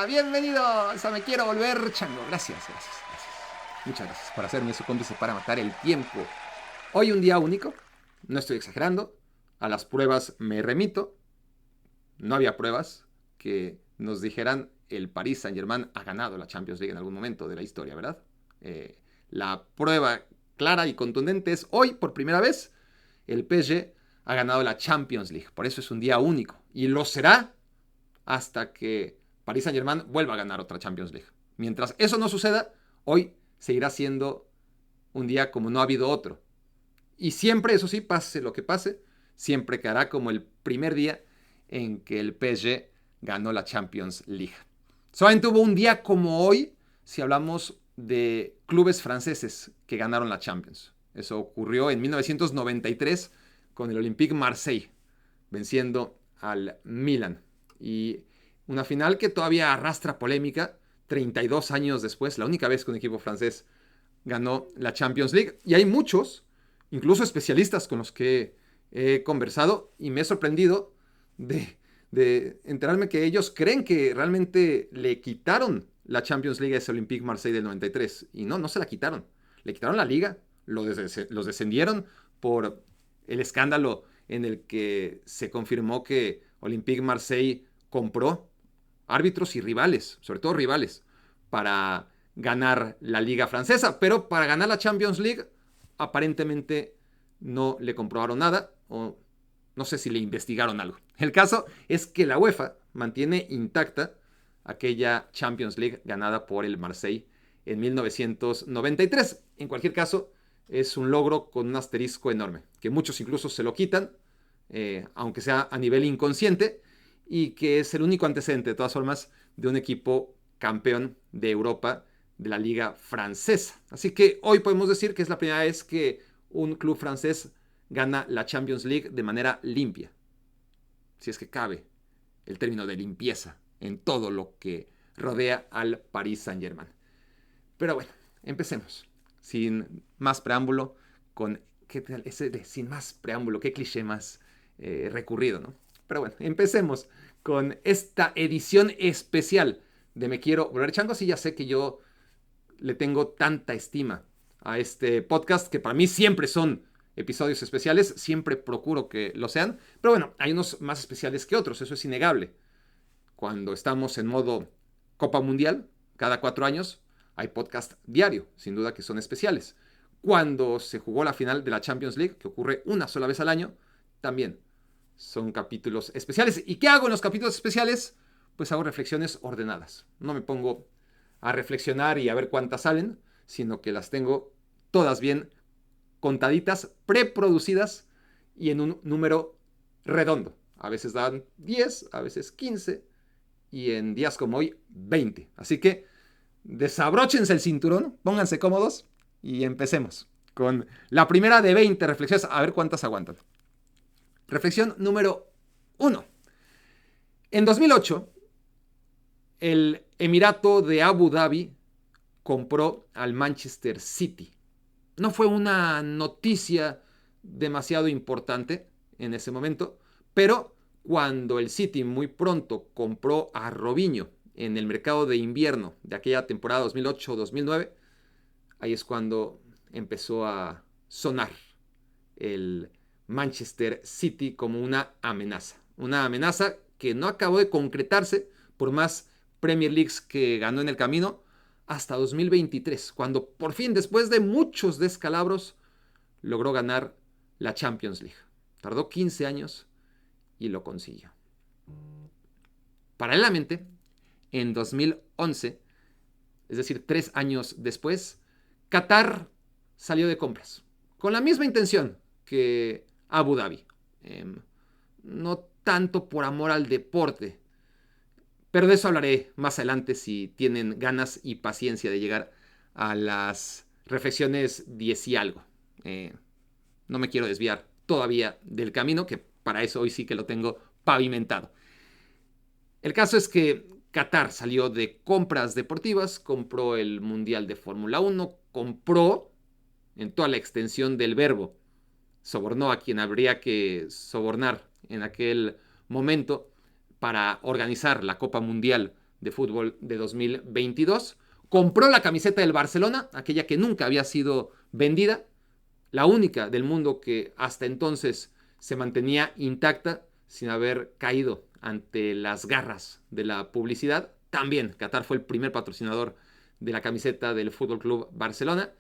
Hola, bienvenidos a Me Quiero Volver Chango. Gracias. Muchas gracias por hacerme su cómplice para matar el tiempo. Hoy un día único, no estoy exagerando, a las pruebas me remito. No había pruebas que nos dijeran el Paris Saint-Germain ha ganado la Champions League en algún momento de la historia, ¿verdad? La prueba clara y contundente es hoy, por primera vez, el PSG ha ganado la Champions League. Por eso es un día único. Y lo será hasta que Paris Saint-Germain vuelva a ganar otra Champions League. Mientras eso no suceda, hoy seguirá siendo un día como no ha habido otro. Y siempre, eso sí, pase lo que pase, siempre quedará como el primer día en que el PSG ganó la Champions League. Solamente hubo un día como hoy si hablamos de clubes franceses que ganaron la Champions. Eso ocurrió en 1993 con el Olympique Marseille, venciendo al Milan. Y una final que todavía arrastra polémica 32 años después, la única vez que un equipo francés ganó la Champions League. Y hay muchos, incluso especialistas con los que he conversado y me he sorprendido de enterarme que ellos creen que realmente le quitaron la Champions League a ese Olympique Marseille del 93. Y no se la quitaron. Le quitaron la liga, los descendieron por el escándalo en el que se confirmó que Olympique Marseille compró árbitros y rivales, sobre todo rivales, para ganar la liga francesa, pero para ganar la Champions League aparentemente no le comprobaron nada o no sé si le investigaron algo. El caso es que la UEFA mantiene intacta aquella Champions League ganada por el Marseille en 1993. En cualquier caso, es un logro con un asterisco enorme, que muchos incluso se lo quitan, aunque sea a nivel inconsciente, y que es el único antecedente, de todas formas, de un equipo campeón de Europa de la liga francesa. Así que hoy podemos decir que es la primera vez que un club francés gana la Champions League de manera limpia, si es que cabe el término de limpieza en todo lo que rodea al Paris Saint-Germain. Pero bueno, empecemos. Sin más preámbulo, con ¿qué tal? Ese de sin más preámbulo, qué cliché más recurrido, ¿no? Pero bueno, empecemos con esta edición especial de Me Quiero Volver Chango. Sí, ya sé que yo le tengo tanta estima a este podcast que para mí siempre son episodios especiales, siempre procuro que lo sean, pero bueno, hay unos más especiales que otros, eso es innegable. Cuando estamos en modo Copa Mundial, cada 4 años, hay podcast diario, sin duda que son especiales. Cuando se jugó la final de la Champions League, que ocurre una sola vez al año, también son capítulos especiales. ¿Y qué hago en los capítulos especiales? Pues hago reflexiones ordenadas. No me pongo a reflexionar y a ver cuántas salen, sino que las tengo todas bien contaditas, preproducidas y en un número redondo. A veces dan 10, a veces 15 y en días como hoy 20. Así que desabróchense el cinturón, pónganse cómodos y empecemos con la primera de 20 reflexiones, a ver cuántas aguantan. Reflexión número 1. En 2008, el Emirato de Abu Dhabi compró al Manchester City. No fue una noticia demasiado importante en ese momento, pero cuando el City muy pronto compró a Robinho en el mercado de invierno de aquella temporada 2008-2009, ahí es cuando empezó a sonar el Manchester City como una amenaza que no acabó de concretarse por más Premier Leagues que ganó en el camino hasta 2023, cuando por fin, después de muchos descalabros, logró ganar la Champions League. Tardó 15 años y lo consiguió. Paralelamente, en 2011, es decir, 3 años después, Qatar salió de compras, con la misma intención que Abu Dhabi. No tanto por amor al deporte, pero de eso hablaré más adelante si tienen ganas y paciencia de llegar a las reflexiones 10 y algo. No me quiero desviar todavía del camino, que para eso hoy sí que lo tengo pavimentado. El caso es que Qatar salió de compras deportivas, compró el Mundial de Fórmula 1, compró, en toda la extensión del verbo, sobornó a quien habría que sobornar en aquel momento para organizar la Copa Mundial de Fútbol de 2022. Compró la camiseta del Barcelona, aquella que nunca había sido vendida, la única del mundo que hasta entonces se mantenía intacta sin haber caído ante las garras de la publicidad. También Qatar fue el primer patrocinador de la camiseta del Fútbol Club Barcelona.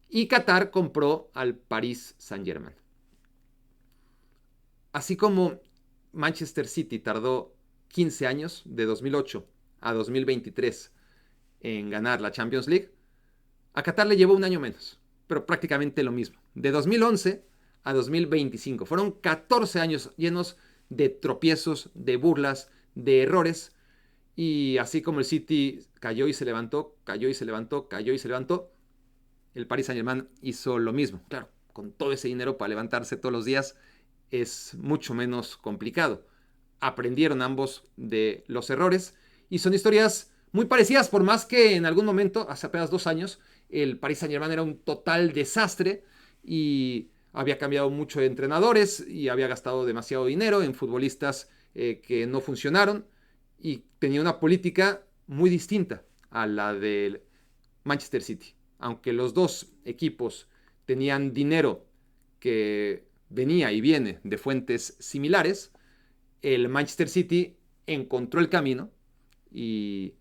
Y Qatar compró al Paris Saint-Germain. Así como Manchester City tardó 15 años, de 2008 a 2023, en ganar la Champions League, a Qatar le llevó un año menos, pero prácticamente lo mismo. De 2011 a 2025. Fueron 14 años llenos de tropiezos, de burlas, de errores. Y así como el City cayó y se levantó, cayó y se levantó, cayó y se levantó, el Paris Saint-Germain hizo lo mismo. Claro, con todo ese dinero para levantarse todos los días es mucho menos complicado. Aprendieron ambos de los errores y son historias muy parecidas, por más que en algún momento, hace apenas 2 años, el Paris Saint-Germain era un total desastre y había cambiado mucho de entrenadores y había gastado demasiado dinero en futbolistas que no funcionaron y tenía una política muy distinta a la del Manchester City. Aunque los dos equipos tenían dinero que venía y viene de fuentes similares, el Manchester City encontró el camino y,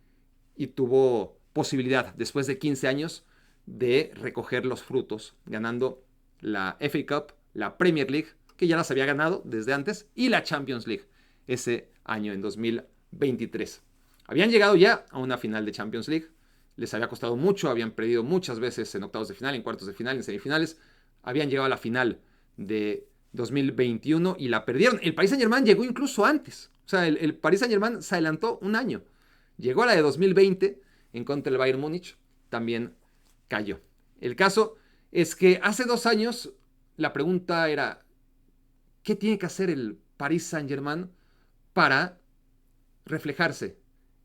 y tuvo posibilidad, después de 15 años, de recoger los frutos, ganando la FA Cup, la Premier League, que ya las había ganado desde antes, y la Champions League ese año, en 2023. Habían llegado ya a una final de Champions League, les había costado mucho, habían perdido muchas veces en octavos de final, en cuartos de final, en semifinales, habían llegado a la final de 2021 y la perdieron. El Paris Saint-Germain llegó incluso antes, o sea, el Paris Saint-Germain se adelantó un año, llegó a la de 2020 en contra del Bayern Múnich, también cayó. El caso es que hace 2 años la pregunta era, ¿qué tiene que hacer el Paris Saint-Germain para reflejarse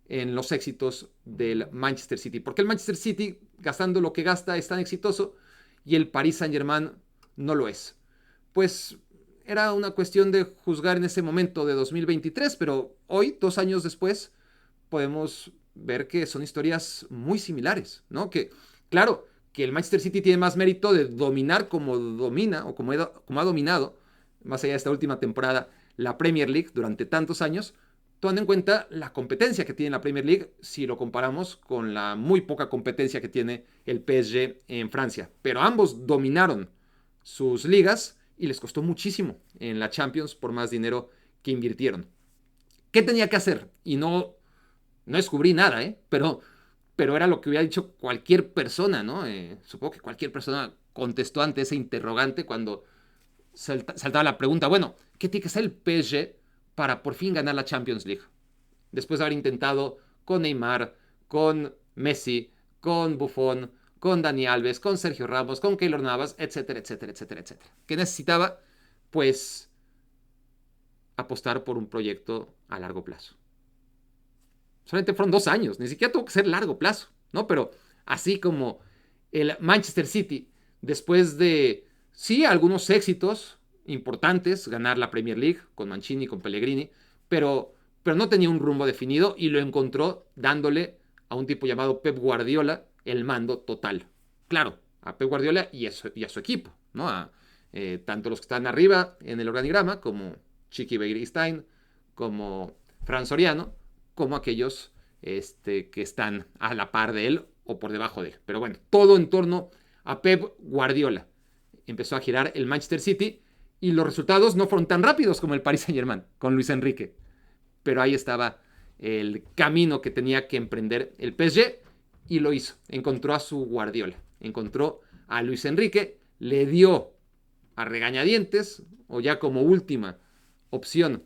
en los éxitos del Manchester City? Porque el Manchester City, gastando lo que gasta, es tan exitoso y el Paris Saint-Germain no lo es. Pues era una cuestión de juzgar en ese momento de 2023, pero hoy, 2 años después, podemos ver que son historias muy similares, ¿no? Que, claro, que el Manchester City tiene más mérito de dominar como domina o como ha dominado, más allá de esta última temporada, la Premier League durante tantos años, tomando en cuenta la competencia que tiene la Premier League si lo comparamos con la muy poca competencia que tiene el PSG en Francia. Pero ambos dominaron sus ligas y les costó muchísimo en la Champions por más dinero que invirtieron. ¿Qué tenía que hacer? Y no descubrí nada, pero era lo que hubiera dicho cualquier persona, ¿no? Supongo que cualquier persona contestó ante ese interrogante cuando saltaba la pregunta, bueno, ¿qué tiene que hacer el PSG para por fin ganar la Champions League? Después de haber intentado con Neymar, con Messi, con Buffon, con Dani Alves, con Sergio Ramos, con Keylor Navas, etcétera, etcétera, etcétera, etcétera. ¿Qué necesitaba? Pues apostar por un proyecto a largo plazo. Solamente fueron 2 años, ni siquiera tuvo que ser largo plazo, ¿no? Pero así como el Manchester City, después de, sí, algunos éxitos importantes, ganar la Premier League con Mancini, con Pellegrini, pero no tenía un rumbo definido y lo encontró dándole a un tipo llamado Pep Guardiola el mando total. Claro, a Pep Guardiola y a su equipo, ¿no? Tanto los que están arriba en el organigrama, como Chiqui Begiristain, como Fran Soriano, como aquellos que están a la par de él o por debajo de él. Pero bueno, todo en torno a Pep Guardiola. Empezó a girar el Manchester City y los resultados no fueron tan rápidos como el Paris Saint-Germain con Luis Enrique. Pero ahí estaba el camino que tenía que emprender el PSG y lo hizo. Encontró a su Guardiola, encontró a Luis Enrique, le dio a regañadientes o ya como última opción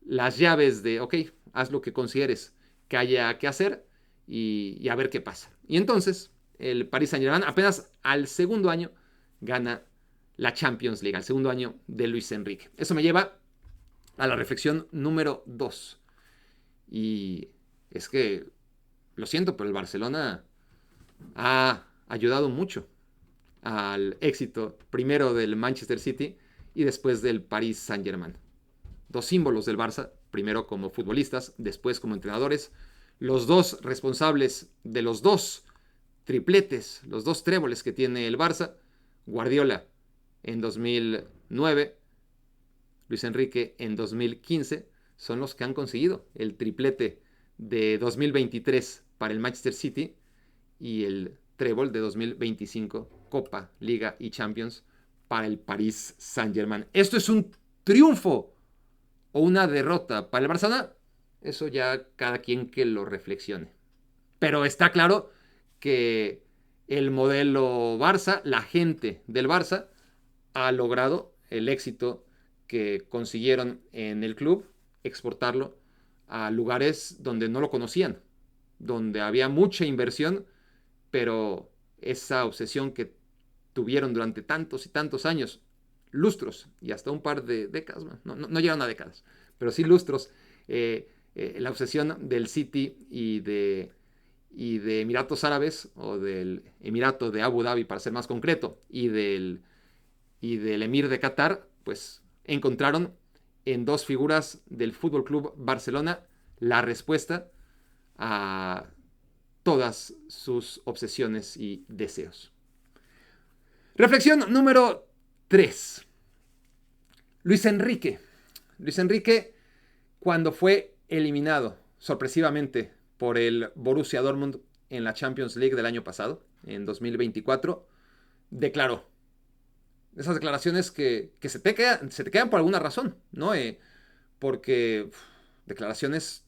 las llaves de, ok, haz lo que consideres que haya que hacer y a ver qué pasa. Y entonces el Paris Saint-Germain apenas al segundo año gana la Champions League, al segundo año de Luis Enrique. Eso me lleva a la reflexión número 2. Y es que, lo siento, pero el Barcelona ha ayudado mucho al éxito primero del Manchester City y después del Paris Saint-Germain. 2 símbolos del Barça, primero como futbolistas, después como entrenadores, los dos responsables de los dos tripletes, los dos tréboles que tiene el Barça, Guardiola en 2009, Luis Enrique en 2015, son los que han conseguido el triplete de 2023 para el Manchester City y el trébol de 2025, Copa, Liga y Champions para el Paris Saint-Germain. ¿Esto es un triunfo o una derrota para el Barcelona? Eso ya cada quien que lo reflexione. Pero está claro que el modelo Barça, la gente del Barça, ha logrado el éxito que consiguieron en el club, exportarlo a lugares donde no lo conocían, donde había mucha inversión, pero esa obsesión que tuvieron durante tantos y tantos años, lustros y hasta un par de décadas, no llegaron a décadas, pero sí lustros, la obsesión del City y de Emiratos Árabes, o del Emirato de Abu Dhabi para ser más concreto, y del Emir de Qatar, pues encontraron en dos figuras del Fútbol Club Barcelona la respuesta a todas sus obsesiones y deseos. Reflexión número 3. Luis Enrique. Luis Enrique, cuando fue eliminado sorpresivamente por el Borussia Dortmund en la Champions League del año pasado, en 2024, declaró. Esas declaraciones que se te quedan por alguna razón, ¿no? Porque declaraciones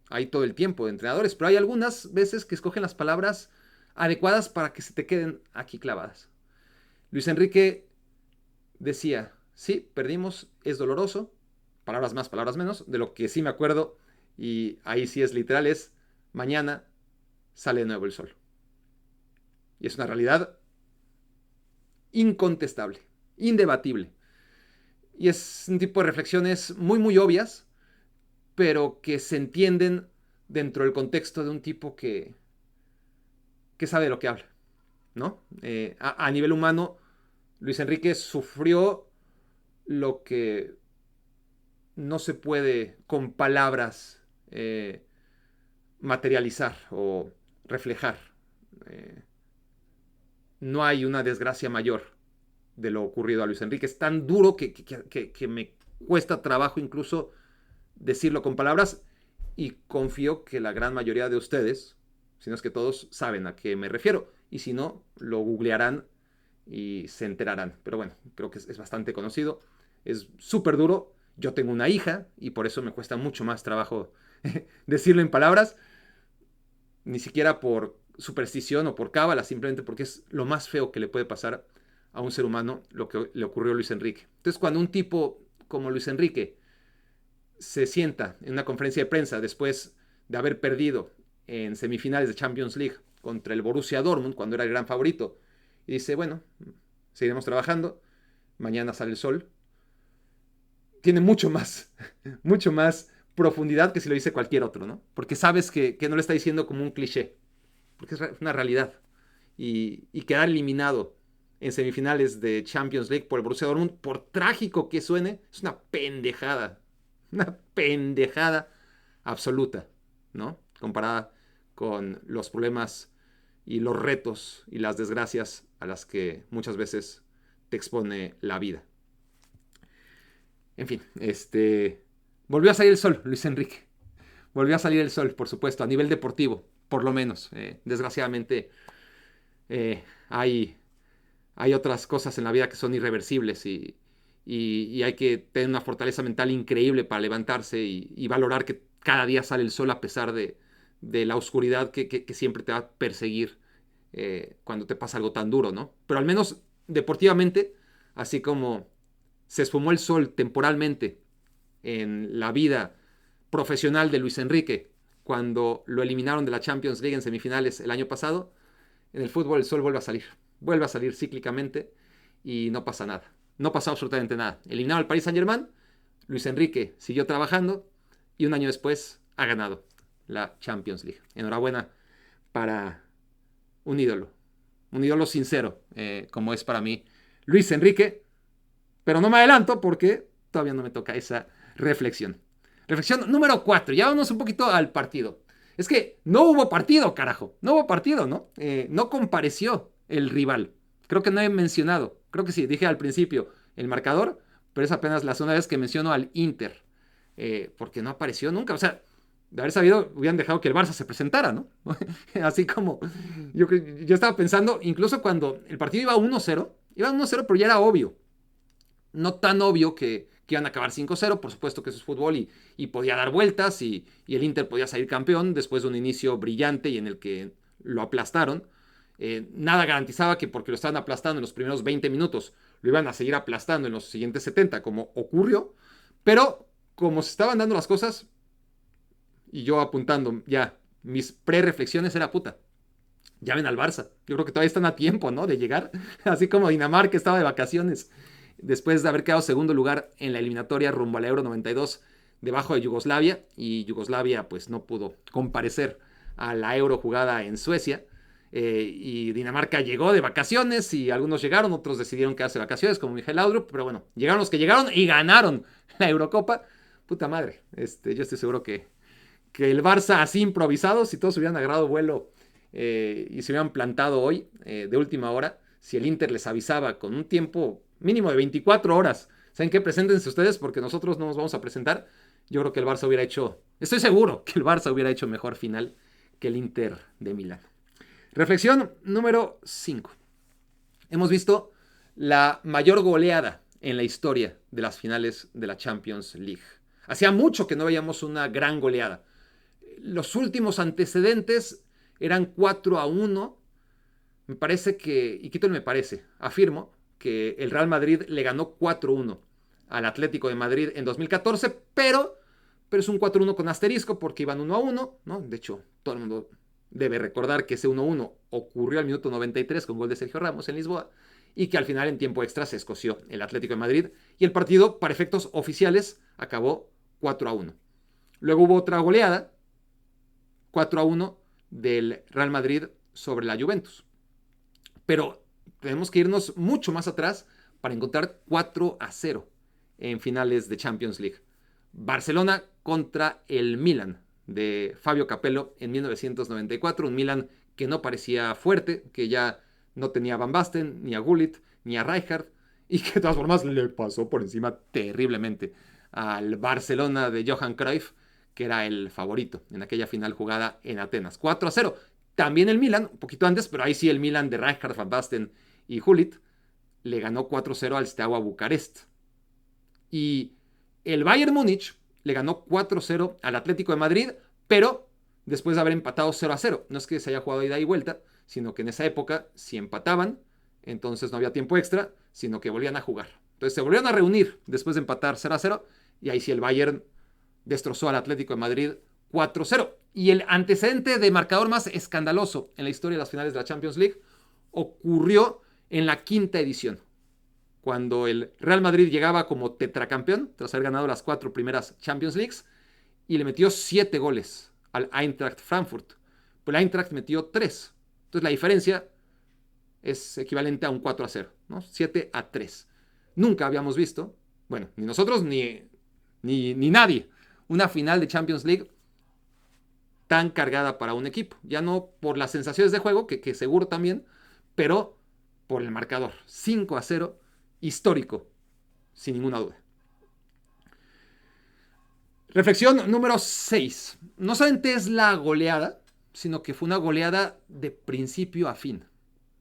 hay todo el tiempo de entrenadores, pero hay algunas veces que escogen las palabras adecuadas para que se te queden aquí clavadas. Luis Enrique decía, sí, perdimos, es doloroso, palabras más, palabras menos, de lo que sí me acuerdo, y ahí sí es literal, es mañana sale de nuevo el sol. Y es una realidad incontestable, indebatible. Y es un tipo de reflexiones muy, muy obvias, pero que se entienden dentro del contexto de un tipo que sabe de lo que habla, ¿no? A nivel humano, Luis Enrique sufrió lo que no se puede con palabras materializar o reflejar. No hay una desgracia mayor de lo ocurrido a Luis Enrique. Es tan duro que me cuesta trabajo incluso decirlo con palabras, y confío que la gran mayoría de ustedes, si no es que todos, saben a qué me refiero. Y si no, lo googlearán y se enterarán. Pero bueno, creo que es bastante conocido. Es súper duro. Yo tengo una hija y por eso me cuesta mucho más trabajo decirlo en palabras. Ni siquiera por superstición o por cábala, simplemente porque es lo más feo que le puede pasar a un ser humano lo que le ocurrió a Luis Enrique. Entonces, cuando un tipo como Luis Enrique se sienta en una conferencia de prensa después de haber perdido en semifinales de Champions League contra el Borussia Dortmund, cuando era el gran favorito, y dice, bueno, seguiremos trabajando, mañana sale el sol, tiene mucho más profundidad que si lo dice cualquier otro, ¿no? Porque sabes que no lo está diciendo como un cliché, porque es una realidad. Y quedar eliminado en semifinales de Champions League por el Borussia Dortmund, por trágico que suene, es una pendejada absoluta, ¿no? Comparada con los problemas y los retos y las desgracias a las que muchas veces te expone la vida. En fin, volvió a salir el sol, Luis Enrique. Volvió a salir el sol, por supuesto, a nivel deportivo, por lo menos. Desgraciadamente, hay otras cosas en la vida que son irreversibles, y hay que tener una fortaleza mental increíble para levantarse y valorar que cada día sale el sol a pesar de la oscuridad que siempre te va a perseguir cuando te pasa algo tan duro, ¿no? Pero al menos deportivamente, así como se esfumó el sol temporalmente en la vida profesional de Luis Enrique cuando lo eliminaron de la Champions League en semifinales el año pasado, en el fútbol el sol vuelve a salir cíclicamente y no pasa nada. No pasó absolutamente nada. Eliminado al Paris Saint-Germain, Luis Enrique siguió trabajando y un año después ha ganado la Champions League. Enhorabuena para un ídolo sincero, como es para mí Luis Enrique, pero no me adelanto porque todavía no me toca esa reflexión. Reflexión número 4, ya vamos un poquito al partido. Es que no hubo partido, carajo. No hubo partido, ¿no? No compareció el rival. Creo que no he mencionado. Creo que sí, dije al principio el marcador, pero es apenas la segunda vez que menciono al Inter. Porque no apareció nunca. O sea, de haber sabido, hubieran dejado que el Barça se presentara, ¿no? Así como yo estaba pensando, incluso cuando el partido iba 1-0, pero ya era obvio. No tan obvio que iban a acabar 5-0, por supuesto que eso es fútbol y podía dar vueltas y el Inter podía salir campeón después de un inicio brillante y en el que lo aplastaron. Nada garantizaba que porque lo estaban aplastando en los primeros 20 minutos, lo iban a seguir aplastando en los siguientes 70, como ocurrió, pero como se estaban dando las cosas, y yo apuntando ya, mis pre-reflexiones era puta. Llamen al Barça. Yo creo que todavía están a tiempo, ¿no? De llegar. Así como Dinamarca estaba de vacaciones después de haber quedado segundo lugar en la eliminatoria rumbo al Euro 92 debajo de Yugoslavia. Y Yugoslavia pues no pudo comparecer a la Euro jugada en Suecia. Y Dinamarca llegó de vacaciones y algunos llegaron, otros decidieron quedarse de vacaciones como Miguel Laudrup. Pero bueno, llegaron los que llegaron y ganaron la Eurocopa. Puta madre. Yo estoy seguro que el Barça así improvisado, si todos hubieran agarrado vuelo y se hubieran plantado hoy de última hora, si el Inter les avisaba con un tiempo mínimo de 24 horas, ¿saben qué? Preséntense ustedes porque nosotros no nos vamos a presentar. Yo creo que el Barça hubiera hecho, estoy seguro que el Barça hubiera hecho mejor final que el Inter de Milán. Reflexión número 5. Hemos visto la mayor goleada en la historia de las finales de la Champions League. Hacía mucho que no veíamos una gran goleada. Los últimos antecedentes eran 4-1. Me parece que, y quito el me parece, afirmo que el Real Madrid le ganó 4-1 al Atlético de Madrid en 2014, pero es un 4-1 con asterisco porque iban 1-1, ¿no? De hecho, todo el mundo debe recordar que ese 1-1 ocurrió al minuto 93 con gol de Sergio Ramos en Lisboa y que al final en tiempo extra se escoció el Atlético de Madrid y el partido, para efectos oficiales, acabó 4-1. Luego hubo otra goleada, 4-1 del Real Madrid sobre la Juventus. Pero tenemos que irnos mucho más atrás para encontrar 4-0 en finales de Champions League. Barcelona contra el Milan de Fabio Capello en 1994, un Milan que no parecía fuerte, que ya no tenía a Van Basten, ni a Gullit, ni a Rijkaard, y que de todas formas le pasó por encima terriblemente al Barcelona de Johan Cruyff, que era el favorito en aquella final jugada en Atenas. 4-0. También el Milan, un poquito antes, pero ahí sí el Milan de Rijkaard, Van Basten y Gullit le ganó 4-0 al Steaua Bucarest. Y el Bayern Múnich le ganó 4-0 al Atlético de Madrid, pero después de haber empatado 0-0. No es que se haya jugado ida y vuelta, sino que en esa época, si empataban, entonces no había tiempo extra, sino que volvían a jugar. Entonces se volvieron a reunir después de empatar 0-0, y ahí sí el Bayern destrozó al Atlético de Madrid 4-0. Y el antecedente de marcador más escandaloso en la historia de las finales de la Champions League ocurrió en la quinta edición, cuando el Real Madrid llegaba como tetracampeón, tras haber ganado las 4 primeras Champions Leagues, y le metió 7 goles al Eintracht Frankfurt. Pero el Eintracht metió 3. Entonces la diferencia es equivalente a un 4-0, ¿no? 7-3. Nunca habíamos visto, bueno, ni nosotros ni nadie, una final de Champions League tan cargada para un equipo. Ya no por las sensaciones de juego, que seguro también, pero por el marcador. 5-0, histórico, sin ninguna duda. Reflexión número 6. No solamente es la goleada, sino que fue una goleada de principio a fin,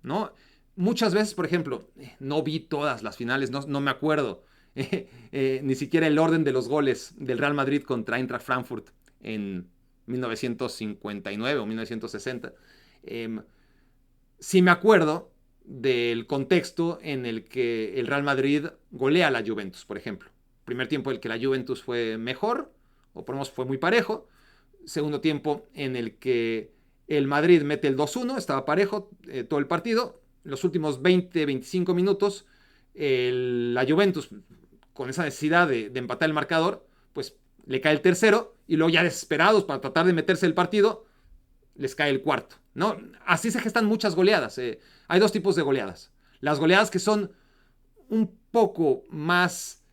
¿no? Muchas veces, por ejemplo, no vi todas las finales, no me acuerdo ni siquiera el orden de los goles del Real Madrid contra Eintracht Frankfurt en 1959 o 1960. Sí me acuerdo del contexto en el que el Real Madrid golea a la Juventus, por ejemplo. Primer tiempo en el que la Juventus fue mejor, o por lo menos fue muy parejo. Segundo tiempo en el que el Madrid mete el 2-1, estaba parejo todo el partido. Los últimos 20-25 minutos, la Juventus, con esa necesidad de empatar el marcador, pues le cae el tercero, y luego ya desesperados para tratar de meterse el partido, les cae el cuarto, ¿no? Así se gestan muchas goleadas. Hay dos tipos de goleadas. Las goleadas que son un poco más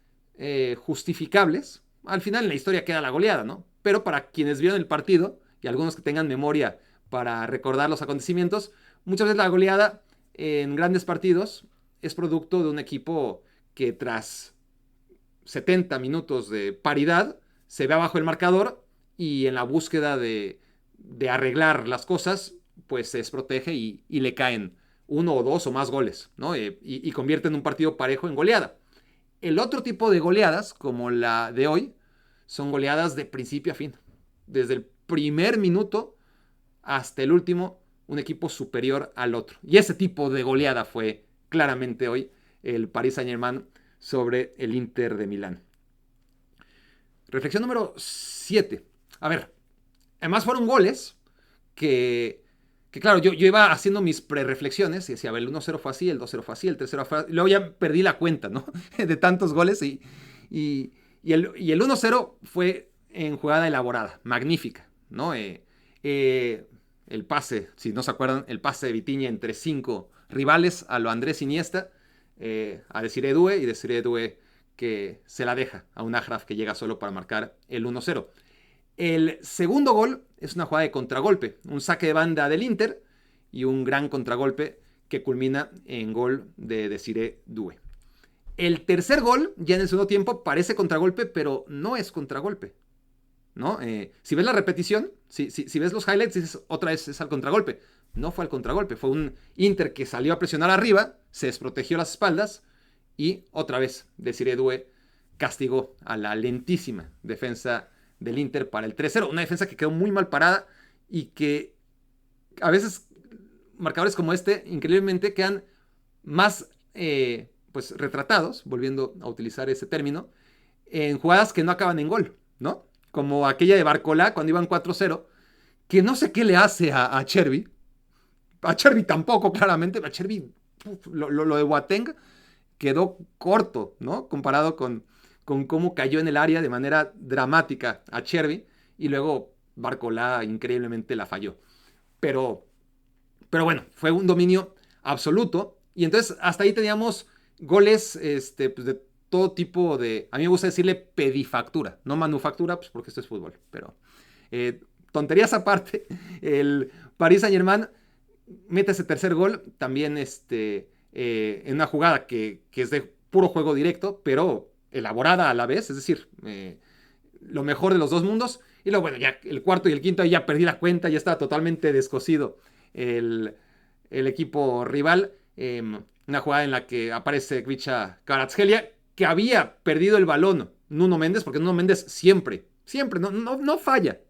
justificables. Al final en la historia queda la goleada, ¿no? Pero para quienes vieron el partido y algunos que tengan memoria para recordar los acontecimientos, muchas veces la goleada en grandes partidos es producto de un equipo que tras 70 minutos de paridad se ve abajo el marcador y en la búsqueda de arreglar las cosas, pues se desprotege y le caen uno o dos o más goles, ¿no? Y convierten un partido parejo en goleada. El otro tipo de goleadas, como la de hoy, son goleadas de principio a fin. Desde el primer minuto hasta el último, un equipo superior al otro. Y ese tipo de goleada fue claramente hoy el Paris Saint-Germain sobre el Inter de Milán. Reflexión número 7. A ver, además fueron goles que claro, yo iba haciendo mis pre-reflexiones y decía, a ver, el 1-0 fue así, el 2-0 fue así, el 3-0 fue así. Luego ya perdí la cuenta, ¿no? De tantos goles y el 1-0 fue en jugada elaborada, magnífica, ¿no? El pase, si no se acuerdan, el pase de Vitinha entre 5 rivales a lo Andrés Iniesta, a Desiré Doué, y Desiré Doué que se la deja a un Ahraf que llega solo para marcar el 1-0. El segundo gol es una jugada de contragolpe, un saque de banda del Inter y un gran contragolpe que culmina en gol de Desiré Doué. El tercer gol, ya en el segundo tiempo, parece contragolpe, pero no es contragolpe, ¿no? Si ves la repetición, si ves los highlights, dices otra vez es al contragolpe. No fue al contragolpe, fue un Inter que salió a presionar arriba, se desprotegió las espaldas y otra vez Desiré Doué castigó a la lentísima defensa del Inter para el 3-0. Una defensa que quedó muy mal parada y que a veces marcadores como este, increíblemente, quedan más pues retratados, volviendo a utilizar ese término, en jugadas que no acaban en gol, ¿no? Como aquella de Barcolá cuando iban 4-0, que no sé qué le hace a Chervi. A Chervi tampoco, claramente. A Chervi, lo de Boateng quedó corto, ¿no? Comparado con cómo cayó en el área de manera dramática a Chervi y luego Barcolá increíblemente la falló. Pero bueno, fue un dominio absoluto y entonces hasta ahí teníamos goles pues de todo tipo de, a mí me gusta decirle pedifactura, no manufactura, pues porque esto es fútbol, pero tonterías aparte, el Paris Saint-Germain mete ese tercer gol también en una jugada que es de puro juego directo, pero elaborada a la vez, es decir, lo mejor de los dos mundos. Y luego, bueno, ya el cuarto y el quinto, ahí ya perdí la cuenta, ya estaba totalmente descosido el equipo rival. Una jugada en la que aparece Kvicha Kvaratskhelia, que había perdido el balón Nuno Méndez, porque Nuno Méndez siempre, no falla.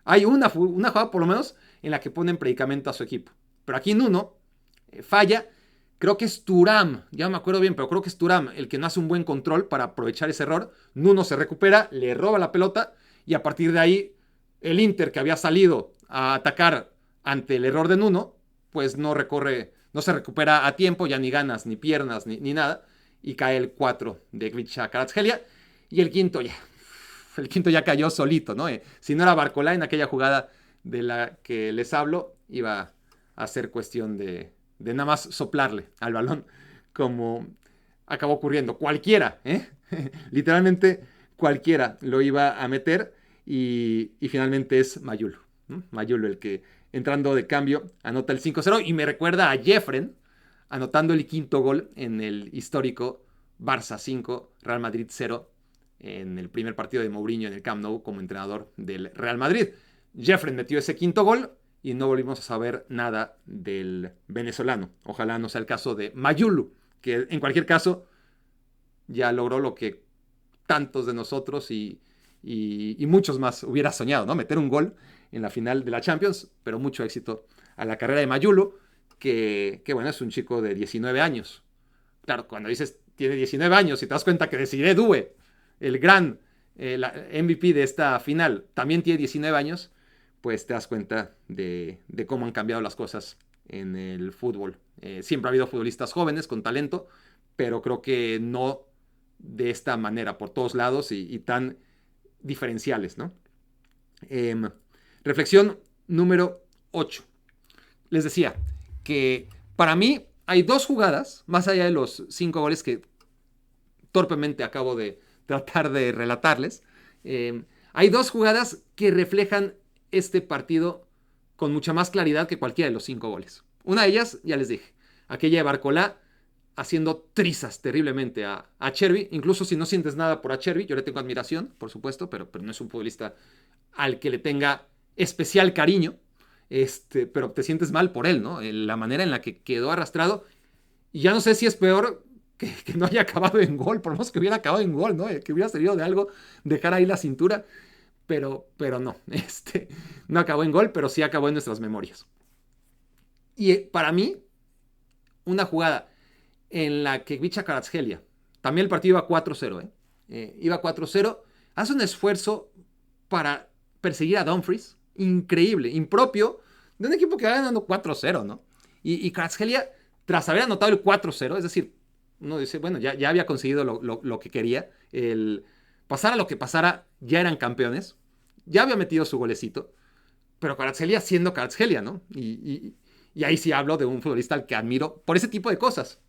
Hay una jugada por lo menos en la que ponen predicamento a su equipo. Pero aquí Nuno falla. Creo que es Thuram, ya no me acuerdo bien, pero creo que es Thuram el que no hace un buen control para aprovechar ese error. Nuno se recupera, le roba la pelota y a partir de ahí el Inter, que había salido a atacar ante el error de Nuno, pues no se recupera a tiempo, ya ni ganas, ni piernas, ni nada, y cae el 4 de Kvicha Kvaratskhelia y el quinto ya cayó solito, ¿no? Si no era Barcolá en aquella jugada de la que les hablo, iba a ser cuestión de nada más soplarle al balón, como acabó ocurriendo. Cualquiera, literalmente cualquiera lo iba a meter y finalmente es Mayulo, ¿no? Mayulo el que entrando de cambio anota el 5-0 y me recuerda a Jeffren anotando el quinto gol en el histórico Barça 5, Real Madrid 0 en el primer partido de Mourinho en el Camp Nou como entrenador del Real Madrid. Jeffren metió ese quinto gol y no volvimos a saber nada del venezolano. Ojalá no sea el caso de Mayulu, que en cualquier caso ya logró lo que tantos de nosotros y muchos más hubiera soñado, ¿no? Meter un gol en la final de la Champions, pero mucho éxito a la carrera de Mayulu, que bueno, es un chico de 19 años. Claro, cuando dices tiene 19 años y te das cuenta que Desiré Doué, el gran MVP de esta final, también tiene 19 años, pues te das cuenta de cómo han cambiado las cosas en el fútbol. Siempre ha habido futbolistas jóvenes con talento, pero creo que no de esta manera, por todos lados y tan diferenciales, ¿no? Reflexión número 8. Les decía que para mí hay dos jugadas, más allá de los 5 goles que torpemente acabo de tratar de relatarles, hay dos jugadas que reflejan este partido con mucha más claridad que cualquiera de los 5 goles. Una de ellas, ya les dije, aquella de Barcolá haciendo trizas terriblemente a Acerbi. Incluso si no sientes nada por Acerbi, yo le tengo admiración, por supuesto, pero no es un futbolista al que le tenga especial cariño, pero te sientes mal por él, ¿no? La manera en la que quedó arrastrado. Y ya no sé si es peor que no haya acabado en gol, por lo menos que hubiera acabado en gol, ¿no? Que hubiera servido de algo dejar ahí la cintura, pero no, no acabó en gol, pero sí acabó en nuestras memorias. Y para mí, una jugada en la que Kvicha Kvaratskhelia, también el partido iba 4-0, iba 4-0, hace un esfuerzo para perseguir a Dumfries, increíble, impropio, de un equipo que va ganando 4-0, ¿no? Y Kvaratskhelia, tras haber anotado el 4-0, es decir, uno dice, bueno, ya había conseguido lo que quería, pasara lo que pasara, ya eran campeones, ya había metido su golecito, pero Kvaratskhelia siendo Kvaratskhelia, ¿no? Y ahí sí hablo de un futbolista al que admiro por ese tipo de cosas.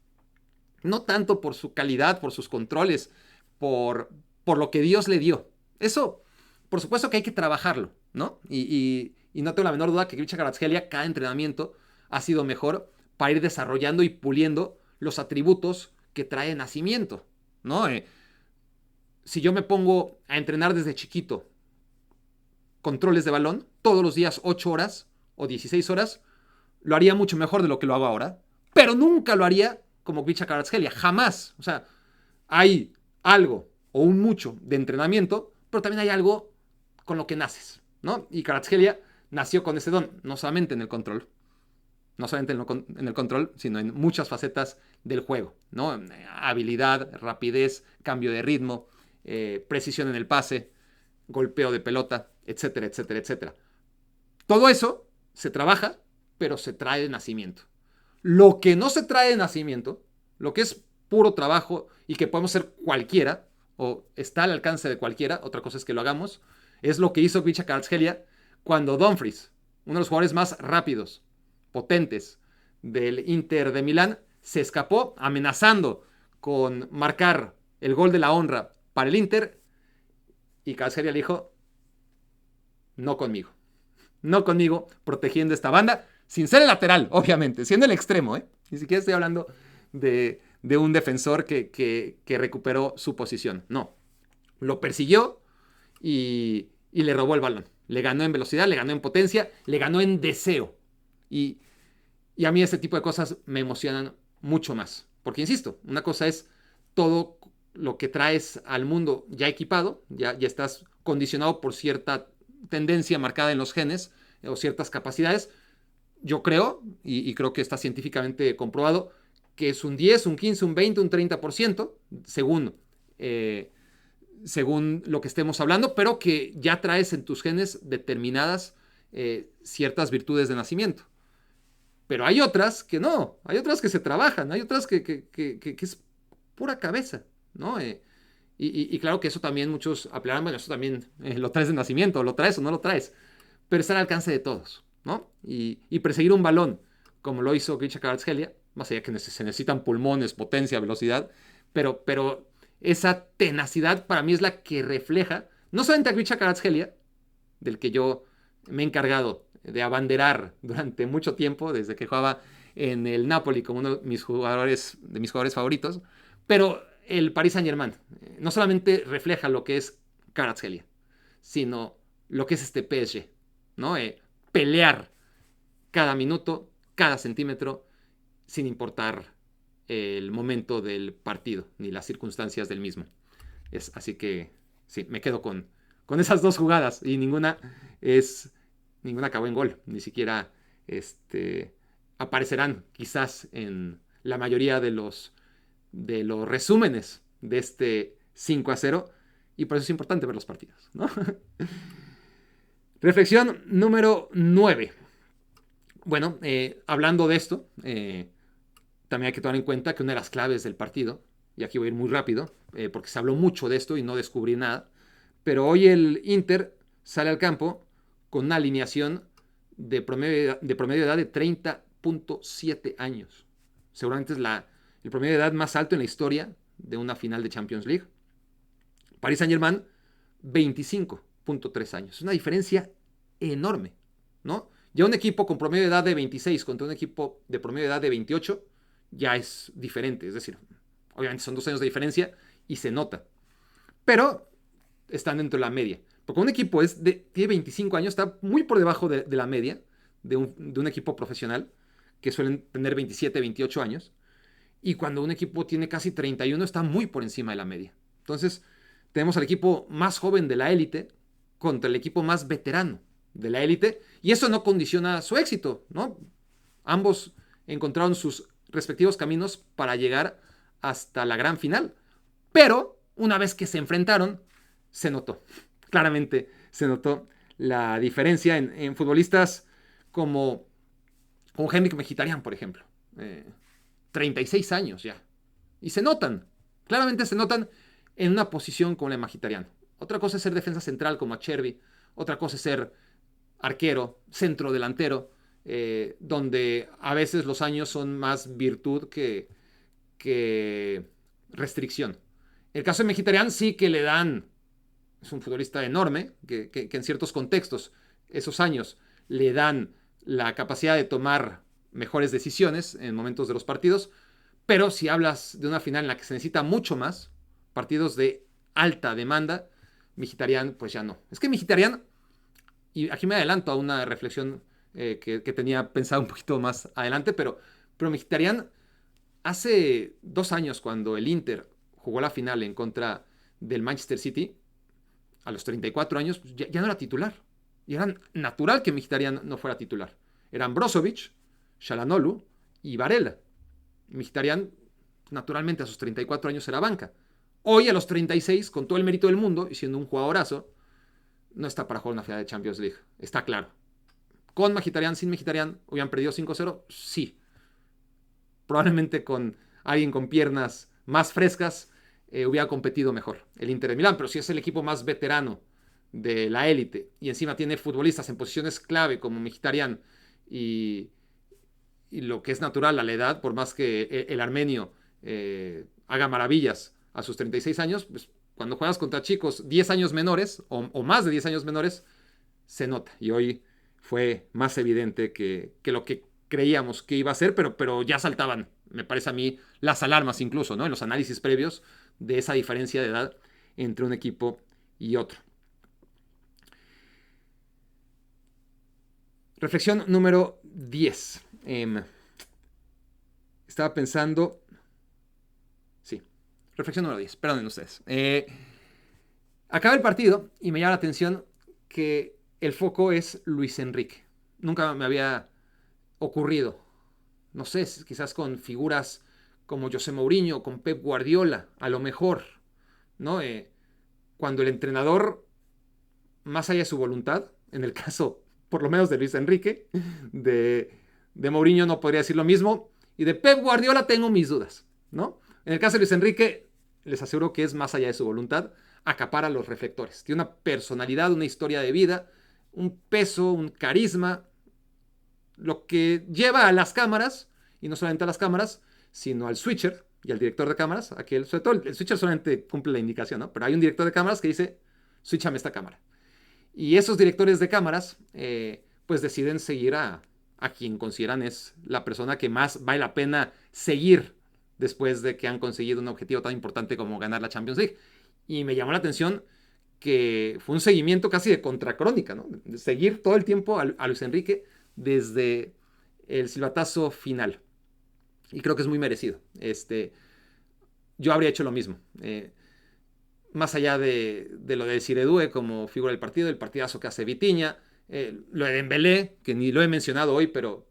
No tanto por su calidad, por sus controles, por lo que Dios le dio. Eso, por supuesto que hay que trabajarlo, ¿no? Y no tengo la menor duda que Kvicha Kvaratskhelia, cada entrenamiento ha sido mejor para ir desarrollando y puliendo los atributos que trae nacimiento, ¿no? Si yo me pongo a entrenar desde chiquito controles de balón, todos los días 8 horas o 16 horas, lo haría mucho mejor de lo que lo hago ahora, pero nunca lo haría como Kvicha Kvaratskhelia, jamás. O sea, hay algo o un mucho de entrenamiento, pero también hay algo con lo que naces, ¿no? Y Kvaratskhelia nació con ese don, no solamente en el control, no solamente en el control, sino en muchas facetas del juego, ¿no? Habilidad, rapidez, cambio de ritmo, precisión en el pase, golpeo de pelota, etcétera, etcétera, etcétera. Todo eso se trabaja, pero se trae de nacimiento. Lo que no se trae de nacimiento, lo que es puro trabajo y que podemos hacer cualquiera, o está al alcance de cualquiera, otra cosa es que lo hagamos, es lo que hizo Kvicha Kvaratskhelia cuando Dumfries, uno de los jugadores más rápidos, potentes del Inter de Milán, se escapó amenazando con marcar el gol de la honra para el Inter, y Kvaratskhelia le dijo, no conmigo. No conmigo, protegiendo esta banda, sin ser el lateral, obviamente, siendo el extremo, ¿eh? Ni siquiera estoy hablando de un defensor que recuperó su posición. No, lo persiguió y le robó el balón. Le ganó en velocidad, le ganó en potencia, le ganó en deseo. Y a mí este tipo de cosas me emocionan mucho más. Porque, insisto, una cosa es todo lo que traes al mundo ya equipado, ya estás condicionado por cierta tendencia marcada en los genes o ciertas capacidades. Yo creo, y creo que está científicamente comprobado, que es un 10, un 15, un 20, un 30%, según lo que estemos hablando, pero que ya traes en tus genes determinadas ciertas virtudes de nacimiento. Pero hay otras que no, hay otras que se trabajan, hay otras que es pura cabeza, ¿no? Y claro que eso también muchos hablarán, bueno, eso también lo traes de nacimiento, lo traes o no lo traes, pero está al alcance de todos, ¿no? Y perseguir un balón, como lo hizo Kvicha Kvaratskhelia, más allá que se necesitan pulmones, potencia, velocidad, pero esa tenacidad para mí es la que refleja, no solamente a Kvicha Kvaratskhelia, del que yo me he encargado de abanderar durante mucho tiempo, desde que jugaba en el Napoli como uno de mis jugadores favoritos, pero el Paris Saint-Germain no solamente refleja lo que es Kvaratskhelia, sino lo que es este PSG, ¿no? Pelear cada minuto, cada centímetro, sin importar el momento del partido ni las circunstancias del mismo. Así que sí, me quedo con esas dos jugadas y ninguna acabó en gol, ni siquiera aparecerán quizás en la mayoría de los resúmenes de este 5-0, y por eso es importante ver los partidos, ¿no? Reflexión número 9. Bueno, hablando de esto, también hay que tomar en cuenta que una de las claves del partido, y aquí voy a ir muy rápido, porque se habló mucho de esto y no descubrí nada, pero hoy el Inter sale al campo con una alineación de promedio de edad de 30.7 años. Seguramente es el promedio de edad más alto en la historia de una final de Champions League. Paris Saint-Germain, 25.3 años. Es una diferencia enorme, ¿no? Ya un equipo con promedio de edad de 26 contra un equipo de promedio de edad de 28 ya es diferente. Es decir, obviamente son 2 años de diferencia y se nota. Pero están dentro de la media. Porque un equipo tiene 25 años, está muy por debajo de la media de un equipo profesional, que suelen tener 27, 28 años. Y cuando un equipo tiene casi 31, está muy por encima de la media. Entonces, tenemos al equipo más joven de la élite contra el equipo más veterano de la élite. Y eso no condiciona su éxito, ¿no? Ambos encontraron sus respectivos caminos para llegar hasta la gran final. Pero una vez que se enfrentaron, se notó. Claramente se notó la diferencia en futbolistas como Henrik Mkhitaryan, por ejemplo. 36 años ya. Y se notan. Claramente se notan en una posición como la de Mkhitaryan. Otra cosa es ser defensa central como Acerbi. Otra cosa es ser arquero, centro delantero, donde a veces los años son más virtud que restricción. El caso de Mkhitaryan sí que le dan, es un futbolista enorme, que en ciertos contextos, esos años, le dan la capacidad de tomar mejores decisiones en momentos de los partidos, pero si hablas de una final en la que se necesita mucho más, partidos de alta demanda, Mkhitaryan pues ya no. Es que Mkhitaryan, y aquí me adelanto a una reflexión que tenía pensado un poquito más adelante, pero Mkhitaryan hace 2 años cuando el Inter jugó la final en contra del Manchester City, a los 34 años, pues ya no era titular. Y era natural que Mkhitaryan no fuera titular. Eran Brozovic, Shalanoglu y Varela. Mkhitaryan, naturalmente, a sus 34 años era banca. Hoy, a los 36, con todo el mérito del mundo y siendo un jugadorazo, no está para jugar una final de Champions League. Está claro. Con Mkhitaryan, sin Mkhitaryan, ¿hubieran perdido 5-0? Sí. Probablemente con alguien con piernas más frescas hubiera competido mejor el Inter de Milán, pero si es el equipo más veterano de la élite y encima tiene futbolistas en posiciones clave como Mkhitaryan y, y lo que es natural a la edad, por más que el armenio haga maravillas a sus 36 años, pues cuando juegas contra chicos 10 años menores o más de 10 años menores, se nota. Y hoy fue más evidente que lo que creíamos que iba a ser, pero ya saltaban, me parece a mí, las alarmas incluso, ¿no? En los análisis previos de esa diferencia de edad entre un equipo y otro. Reflexión número 10. Estaba pensando... Sí, reflexión número 10, perdonen ustedes. Acaba el partido y me llama la atención que el foco es Luis Enrique. Nunca me había ocurrido. No sé, quizás con figuras como José Mourinho, con Pep Guardiola, a lo mejor, ¿no? Cuando el entrenador, más allá de su voluntad, en el caso, por lo menos de Luis Enrique, de Mourinho no podría decir lo mismo, y de Pep Guardiola tengo mis dudas, ¿no? En el caso de Luis Enrique, les aseguro que es más allá de su voluntad, acapara los reflectores. Tiene una personalidad, una historia de vida, un peso, un carisma, lo que lleva a las cámaras, y no solamente a las cámaras, sino al switcher y al director de cámaras, sobre todo el switcher solamente cumple la indicación, ¿no? Pero hay un director de cámaras que dice, switchame esta cámara. Y esos directores de cámaras, pues deciden seguir a quien consideran es la persona que más vale la pena seguir después de que han conseguido un objetivo tan importante como ganar la Champions League. Y me llamó la atención que fue un seguimiento casi de contracrónica, ¿no? De seguir todo el tiempo a Luis Enrique desde el silbatazo final. Y creo que es muy merecido. Yo habría hecho lo mismo. Más allá de lo de Ciredue como figura del partido, el partidazo que hace Vitinha, lo de Dembélé, que ni lo he mencionado hoy, pero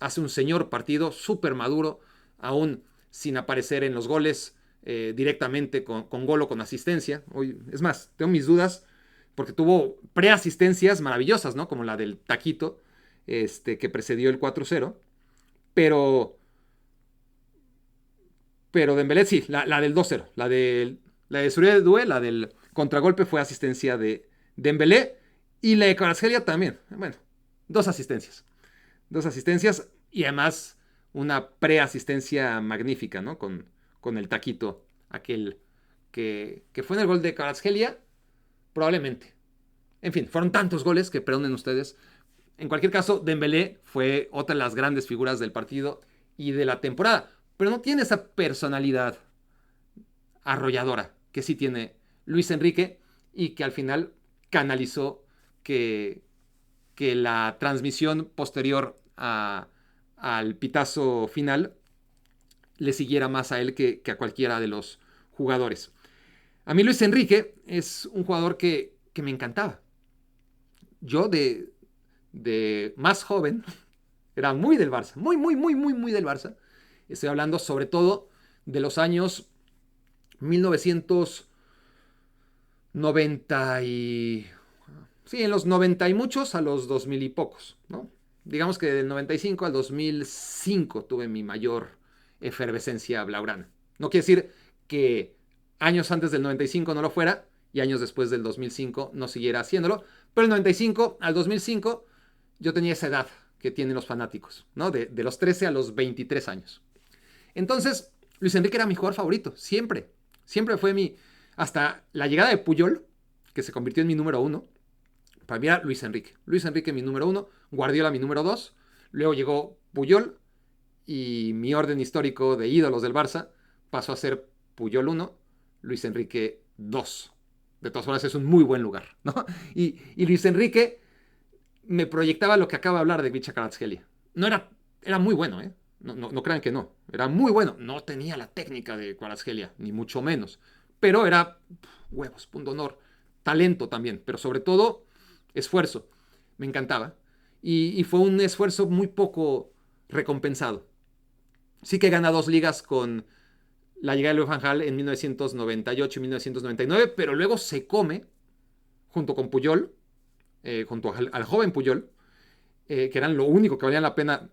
hace un señor partido, súper maduro, aún sin aparecer en los goles directamente con gol o con asistencia. Hoy, es más, tengo mis dudas porque tuvo preasistencias maravillosas, ¿no? Como la del Taquito, que precedió el 4-0, pero Dembélé sí, la del 2-0, la de Ciredue, la del contragolpe fue asistencia de Dembélé y la de Kvaratskhelia también. Bueno, dos asistencias. Dos asistencias y además una preasistencia magnífica, ¿no? Con el taquito, aquel que fue en el gol de Kvaratskhelia, probablemente. En fin, fueron tantos goles que perdonen ustedes. En cualquier caso, Dembélé fue otra de las grandes figuras del partido y de la temporada, pero no tiene esa personalidad arrolladora que sí tiene Luis Enrique y que al final canalizó que, que la transmisión posterior al pitazo final le siguiera más a él que a cualquiera de los jugadores. A mí Luis Enrique es un jugador que me encantaba. Yo de más joven era muy del Barça, muy, muy, muy, muy, muy del Barça. Estoy hablando sobre todo de los años 1990 y... Sí, en los 90 y muchos a los 2000 y pocos, ¿no? Digamos que del 95 al 2005 tuve mi mayor efervescencia blaugrana. No quiere decir que años antes del 95 no lo fuera y años después del 2005 no siguiera haciéndolo, pero del 95 al 2005 yo tenía esa edad que tienen los fanáticos, ¿no? De los 13 a los 23 años. Entonces, Luis Enrique era mi jugador favorito, siempre. Siempre fue mi... Hasta la llegada de Puyol, que se convirtió en mi número uno, para mí era Luis Enrique. Luis Enrique mi número uno, Guardiola mi número dos, luego llegó Puyol y mi orden histórico de ídolos del Barça pasó a ser Puyol uno, Luis Enrique dos. De todas formas es un muy buen lugar, ¿no? Y Luis Enrique me proyectaba lo que acaba de hablar de Gvicha Kvaratskhelia. No era, era muy bueno, ¿eh? No crean que no. Era muy bueno. No tenía la técnica de Kvaratskhelia, ni mucho menos. Pero era huevos, punto honor. Talento también, pero sobre todo esfuerzo. Me encantaba. Y fue un esfuerzo muy poco recompensado. Sí que gana dos ligas con la llegada de Louis van Gaal en 1998 y 1999, pero luego se come, junto con Puyol, junto al joven Puyol, que eran lo único que valía la pena,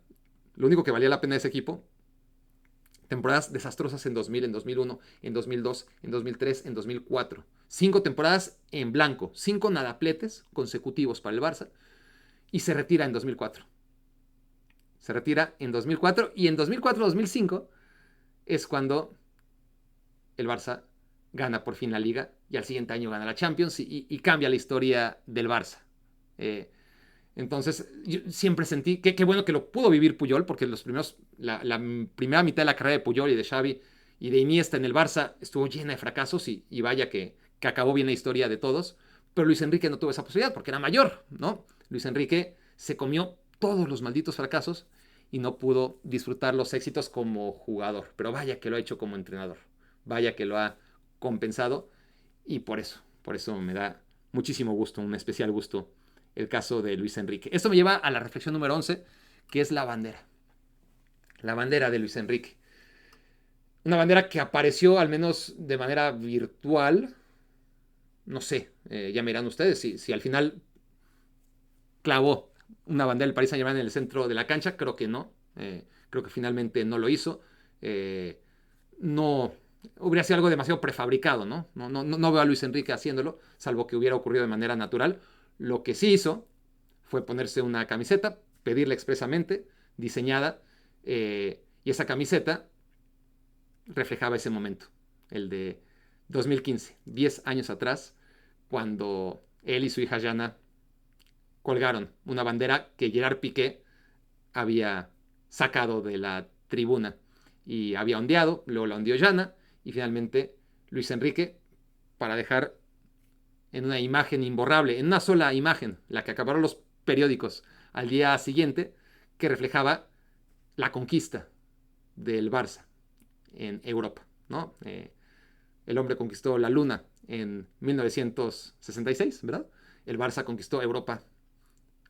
lo único que valía la pena de ese equipo. Temporadas desastrosas en 2000, en 2001, en 2002, en 2003, en 2004. 5 temporadas en blanco, 5 nadapletes consecutivos para el Barça y se retira en 2004. Se retira en 2004 y en 2004-2005 es cuando el Barça gana por fin la Liga y al siguiente año gana la Champions y cambia la historia del Barça. Entonces, yo siempre sentí que qué bueno que lo pudo vivir Puyol, porque la primera mitad de la carrera de Puyol y de Xavi y de Iniesta en el Barça estuvo llena de fracasos y vaya que acabó bien la historia de todos. Pero Luis Enrique no tuvo esa posibilidad porque era mayor, ¿no? Luis Enrique se comió todos los malditos fracasos y no pudo disfrutar los éxitos como jugador. Pero vaya que lo ha hecho como entrenador. Vaya que lo ha compensado y por eso me da muchísimo gusto, un especial gusto el caso de Luis Enrique. Esto me lleva a la reflexión número 11, que es la bandera. La bandera de Luis Enrique. Una bandera que apareció al menos de manera virtual. No sé, ya me dirán ustedes si al final clavó una bandera del Paris Saint-Germain en el centro de la cancha. Creo que no. Creo que finalmente no lo hizo. No hubiera sido algo demasiado prefabricado, ¿no? No veo a Luis Enrique haciéndolo, salvo que hubiera ocurrido de manera natural. Lo que sí hizo fue ponerse una camiseta, pedirla expresamente, diseñada, y esa camiseta reflejaba ese momento, el de 2015, 10 años atrás, cuando él y su hija Jana colgaron una bandera que Gerard Piqué había sacado de la tribuna y había ondeado, luego la ondeó Jana y finalmente Luis Enrique para dejar en una imagen imborrable, en una sola imagen, la que acabaron los periódicos al día siguiente, que reflejaba la conquista del Barça en Europa, ¿no? El hombre conquistó la luna en 1966, ¿verdad? El Barça conquistó Europa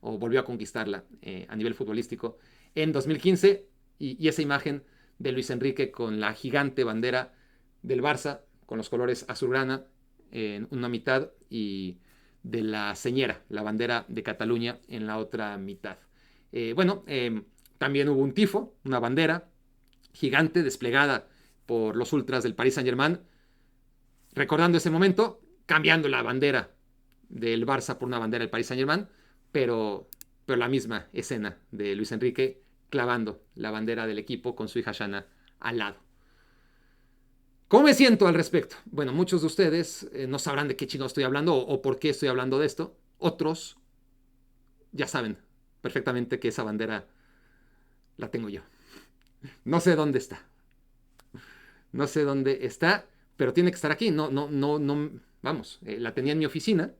o volvió a conquistarla a nivel futbolístico en 2015 y esa imagen de Luis Enrique con la gigante bandera del Barça con los colores azulgrana en una mitad y de la señera, la bandera de Cataluña en la otra mitad. También hubo un tifo, una bandera gigante desplegada por los ultras del Paris Saint-Germain, recordando ese momento, cambiando la bandera del Barça por una bandera del Paris Saint-Germain, pero la misma escena de Luis Enrique clavando la bandera del equipo con su hija Jana al lado. ¿Cómo me siento al respecto? Bueno, muchos de ustedes no sabrán de qué chino estoy hablando o por qué estoy hablando de esto. Otros ya saben perfectamente que esa bandera la tengo yo. No sé dónde está. No sé dónde está, pero tiene que estar aquí. No, no, no, no. Vamos, la tenía en mi oficina.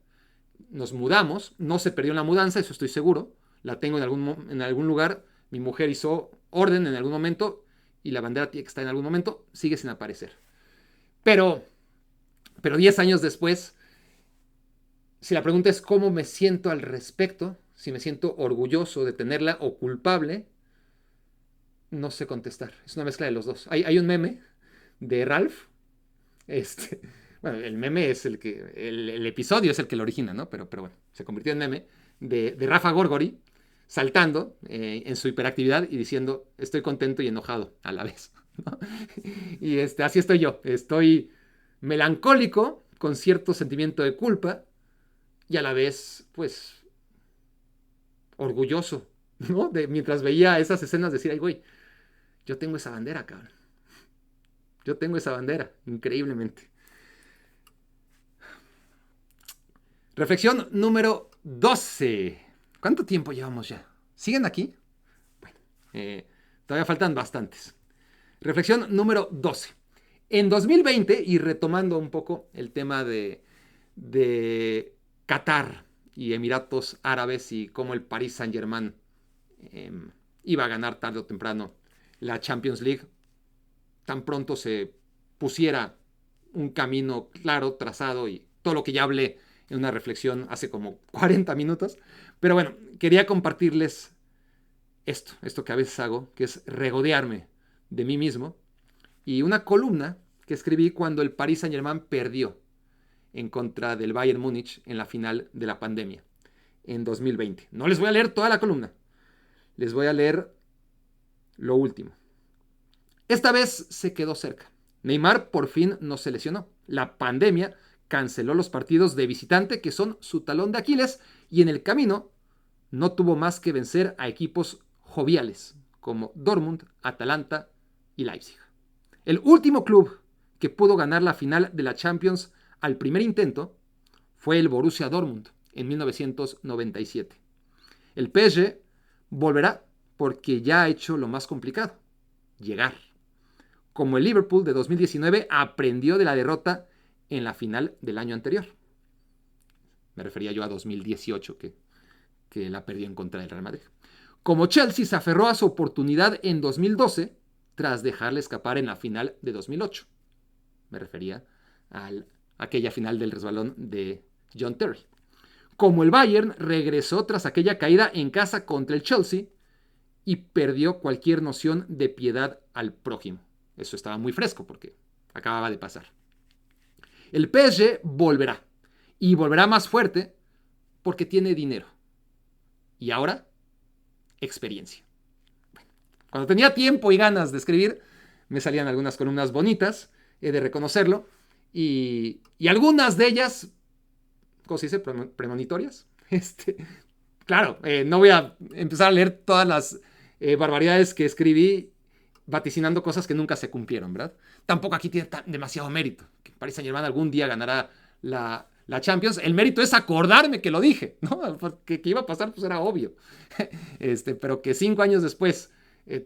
Nos mudamos. No se perdió en la mudanza, eso estoy seguro. La tengo en algún lugar. Mi mujer hizo orden en algún momento y la bandera tiene que estar en algún momento. Sigue sin aparecer. Pero, pero 10 años después, si la pregunta es cómo me siento al respecto, si me siento orgulloso de tenerla o culpable, no sé contestar. Es una mezcla de los dos. Hay un meme de Ralph. Este, bueno, el meme es el episodio es el que lo origina, ¿no? Pero bueno, se convirtió en meme de Rafa Gorgori saltando en su hiperactividad y diciendo, estoy contento y enojado a la vez, ¿no? Y así estoy yo. Estoy melancólico, con cierto sentimiento de culpa y a la vez, pues, orgulloso, ¿no? Mientras veía esas escenas decir, ay, güey, yo tengo esa bandera, cabrón. Yo tengo esa bandera, increíblemente. Reflexión número 12. ¿Cuánto tiempo llevamos ya? ¿Siguen aquí? Bueno, todavía faltan bastantes. Reflexión número 12. En 2020, y retomando un poco el tema de Qatar y Emiratos Árabes y cómo el Paris Saint-Germain iba a ganar tarde o temprano la Champions League, tan pronto se pusiera un camino claro, trazado y todo lo que ya hablé en una reflexión hace como 40 minutos. Pero bueno, quería compartirles esto que a veces hago, que es regodearme de mí mismo, y una columna que escribí cuando el Paris Saint-Germain perdió en contra del Bayern Múnich en la final de la pandemia en 2020. No les voy a leer toda la columna, les voy a leer lo último. Esta vez se quedó cerca. Neymar por fin no se lesionó. La pandemia canceló los partidos de visitante que son su talón de Aquiles y en el camino no tuvo más que vencer a equipos joviales como Dortmund, Atalanta y Leipzig. El último club que pudo ganar la final de la Champions al primer intento fue el Borussia Dortmund en 1997. El PSG volverá porque ya ha hecho lo más complicado, llegar. Como el Liverpool de 2019 aprendió de la derrota en la final del año anterior. Me refería yo a 2018 que la perdió en contra del Real Madrid. Como Chelsea se aferró a su oportunidad en 2012 tras dejarle escapar en la final de 2008. Me refería a aquella final del resbalón de John Terry. Como el Bayern regresó tras aquella caída en casa contra el Chelsea y perdió cualquier noción de piedad al prójimo. Eso estaba muy fresco porque acababa de pasar. El PSG volverá y volverá más fuerte porque tiene dinero. Y ahora, experiencia. Cuando tenía tiempo y ganas de escribir, me salían algunas columnas bonitas, he de reconocerlo, y algunas de ellas, ¿cómo se dice? Premonitorias. Claro, no voy a empezar a leer todas las barbaridades que escribí vaticinando cosas que nunca se cumplieron, ¿verdad? Tampoco aquí tiene demasiado mérito. Que Paris Saint-Germain algún día ganará la Champions. El mérito es acordarme que lo dije, ¿no? Porque que iba a pasar, pues era obvio. Pero que 5 años después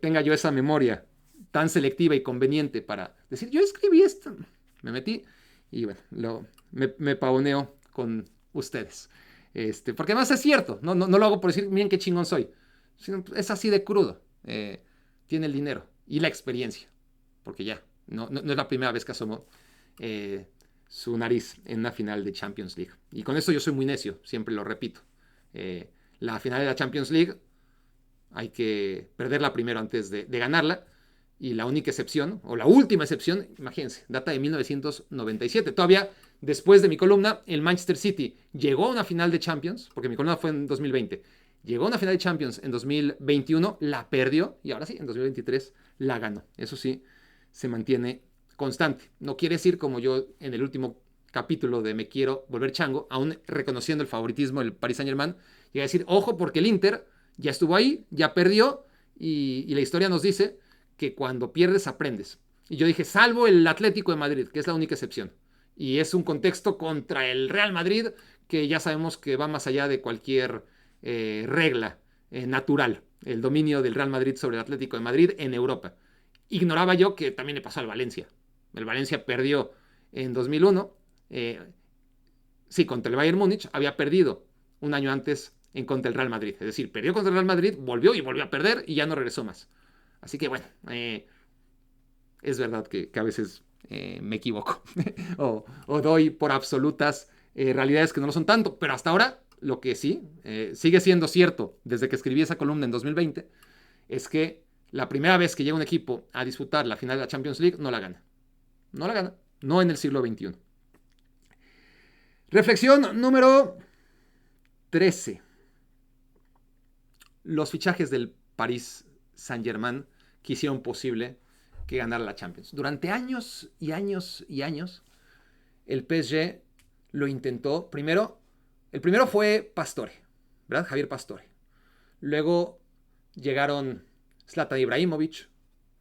tenga yo esa memoria tan selectiva y conveniente para decir, yo escribí esto. Me metí y bueno, me pavoneo con ustedes. Porque además es cierto, no lo hago por decir, miren qué chingón soy. Sino, es así de crudo. Tiene el dinero y la experiencia, porque ya, no es la primera vez que asomó su nariz en una final de Champions League. Y con eso yo soy muy necio, siempre lo repito. La final de la Champions League hay que perderla primero antes de ganarla, y la única excepción, o la última excepción, imagínense, data de 1997. Todavía después de mi columna, el Manchester City llegó a una final de Champions, porque mi columna fue en 2020, llegó a una final de Champions en 2021, la perdió y ahora sí, en 2023 la ganó. Eso sí, se mantiene constante. No quiere decir, como yo en el último capítulo de Me Quiero Volver Chango, aún reconociendo el favoritismo del Paris Saint-Germain, llega a decir, ojo, porque el Inter ya estuvo ahí, ya perdió, y la historia nos dice que cuando pierdes aprendes. Y yo dije, salvo el Atlético de Madrid, que es la única excepción. Y es un contexto contra el Real Madrid que ya sabemos que va más allá de cualquier regla natural, el dominio del Real Madrid sobre el Atlético de Madrid en Europa. Ignoraba yo que también le pasó al Valencia. El Valencia perdió en 2001, sí, contra el Bayern Múnich, había perdido un año antes en contra el Real Madrid. Es decir, perdió contra el Real Madrid, volvió y volvió a perder y ya no regresó más. Así que bueno, es verdad que a veces me equivoco o doy por absolutas realidades que no lo son tanto, pero hasta ahora lo que sí sigue siendo cierto desde que escribí esa columna en 2020 es que la primera vez que llega un equipo a disputar la final de la Champions League no la gana. No la gana, no en el siglo XXI. Reflexión número 13. Los fichajes del Paris Saint-Germain que hicieron posible que ganara la Champions. Durante años y años y años, el PSG lo intentó. El primero fue Pastore, ¿verdad? Javier Pastore. Luego llegaron Zlatan Ibrahimovic,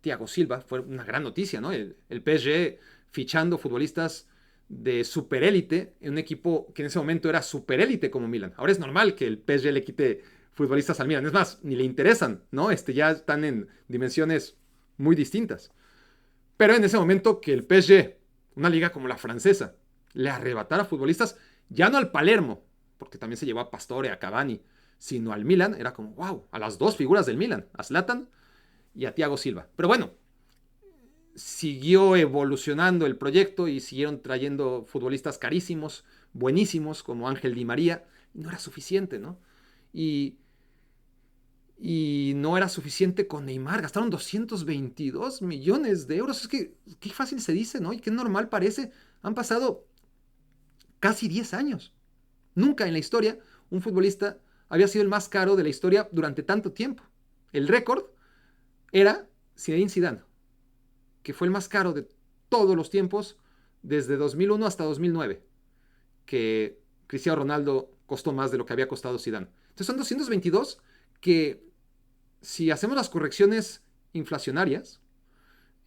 Thiago Silva, fue una gran noticia, ¿no? El PSG fichando futbolistas de superélite en un equipo que en ese momento era superélite como Milan. Ahora es normal que el PSG le quite futbolistas al Milan. Es más, ni le interesan, ¿no? Ya están en dimensiones muy distintas. Pero en ese momento que el PSG, una liga como la francesa, le arrebatara futbolistas, ya no al Palermo, porque también se llevó a Pastore, a Cavani, sino al Milan, era como, wow, a las dos figuras del Milan, a Zlatan y a Thiago Silva. Pero bueno, siguió evolucionando el proyecto y siguieron trayendo futbolistas carísimos, buenísimos, como Ángel Di María, y no era suficiente, ¿no? Y no era suficiente con Neymar, gastaron 222 millones de euros, es que qué fácil se dice, ¿no? Y qué normal parece, han pasado casi 10 años. Nunca en la historia un futbolista había sido el más caro de la historia durante tanto tiempo. El récord era Zinedine Zidane, que fue el más caro de todos los tiempos desde 2001 hasta 2009, que Cristiano Ronaldo costó más de lo que había costado Zidane. Entonces son 222 que si hacemos las correcciones inflacionarias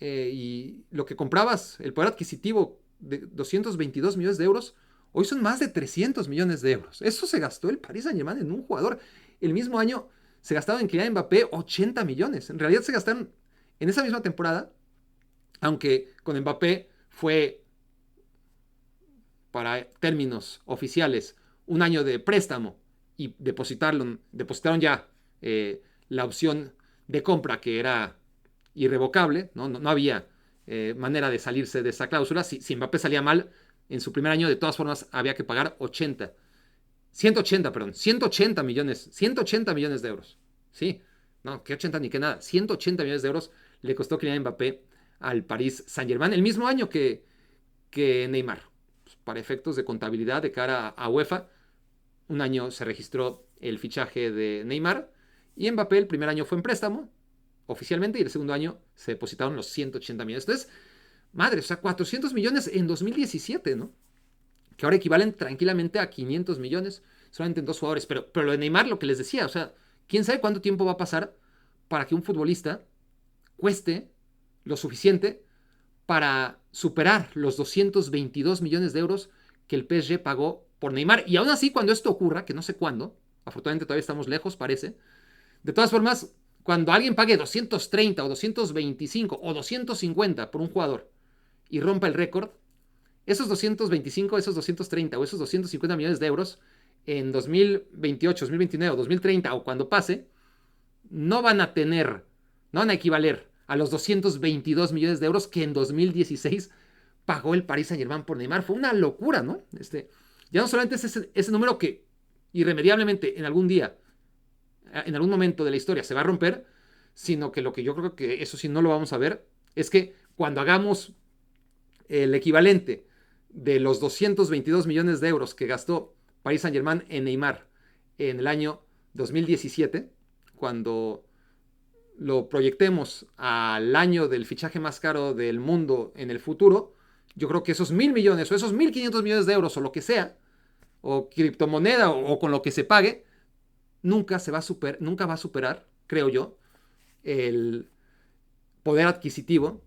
y lo que comprabas, el poder adquisitivo de 222 millones de euros, hoy son más de 300 millones de euros. Eso se gastó el Paris Saint-Germain en un jugador. El mismo año se gastaron en Kylian Mbappé 80 millones. En realidad se gastaron en esa misma temporada, aunque con Mbappé fue, para términos oficiales, un año de préstamo y depositaron ya la opción de compra que era irrevocable, no había manera de salirse de esa cláusula. Si Mbappé salía mal en su primer año, de todas formas había que pagar 180 millones de euros. Sí, no, que 80 ni que nada, 180 millones de euros le costó Kylian Mbappé al Paris Saint-Germain el mismo año que Neymar. Pues para efectos de contabilidad de cara a UEFA, un año se registró el fichaje de Neymar y Mbappé el primer año fue en préstamo oficialmente y el segundo año se depositaron los 180 millones. Entonces, madre, o sea, 400 millones en 2017, ¿no? Que ahora equivalen tranquilamente a 500 millones solamente en dos jugadores. Pero lo de Neymar, lo que les decía, o sea, quién sabe cuánto tiempo va a pasar para que un futbolista cueste lo suficiente para superar los 222 millones de euros que el PSG pagó por Neymar. Y aún así, cuando esto ocurra, que no sé cuándo, afortunadamente todavía estamos lejos, parece, de todas formas, cuando alguien pague 230 o 225 o 250 por un jugador y rompa el récord, esos 225, esos 230 o esos 250 millones de euros en 2028, 2029 o 2030 o cuando pase, no van a equivaler a los 222 millones de euros que en 2016 pagó el Paris Saint-Germain por Neymar. Fue una locura, ¿no? Ya no solamente es ese número que irremediablemente en algún día, en algún momento de la historia se va a romper, sino que lo que yo creo que eso sí no lo vamos a ver, es que cuando hagamos el equivalente de los 222 millones de euros que gastó Paris Saint-Germain en Neymar en el año 2017, cuando lo proyectemos al año del fichaje más caro del mundo en el futuro, yo creo que esos 1.000 millones o esos 1.500 millones de euros o lo que sea, o criptomoneda o con lo que se pague, nunca va a superar, creo yo, el poder adquisitivo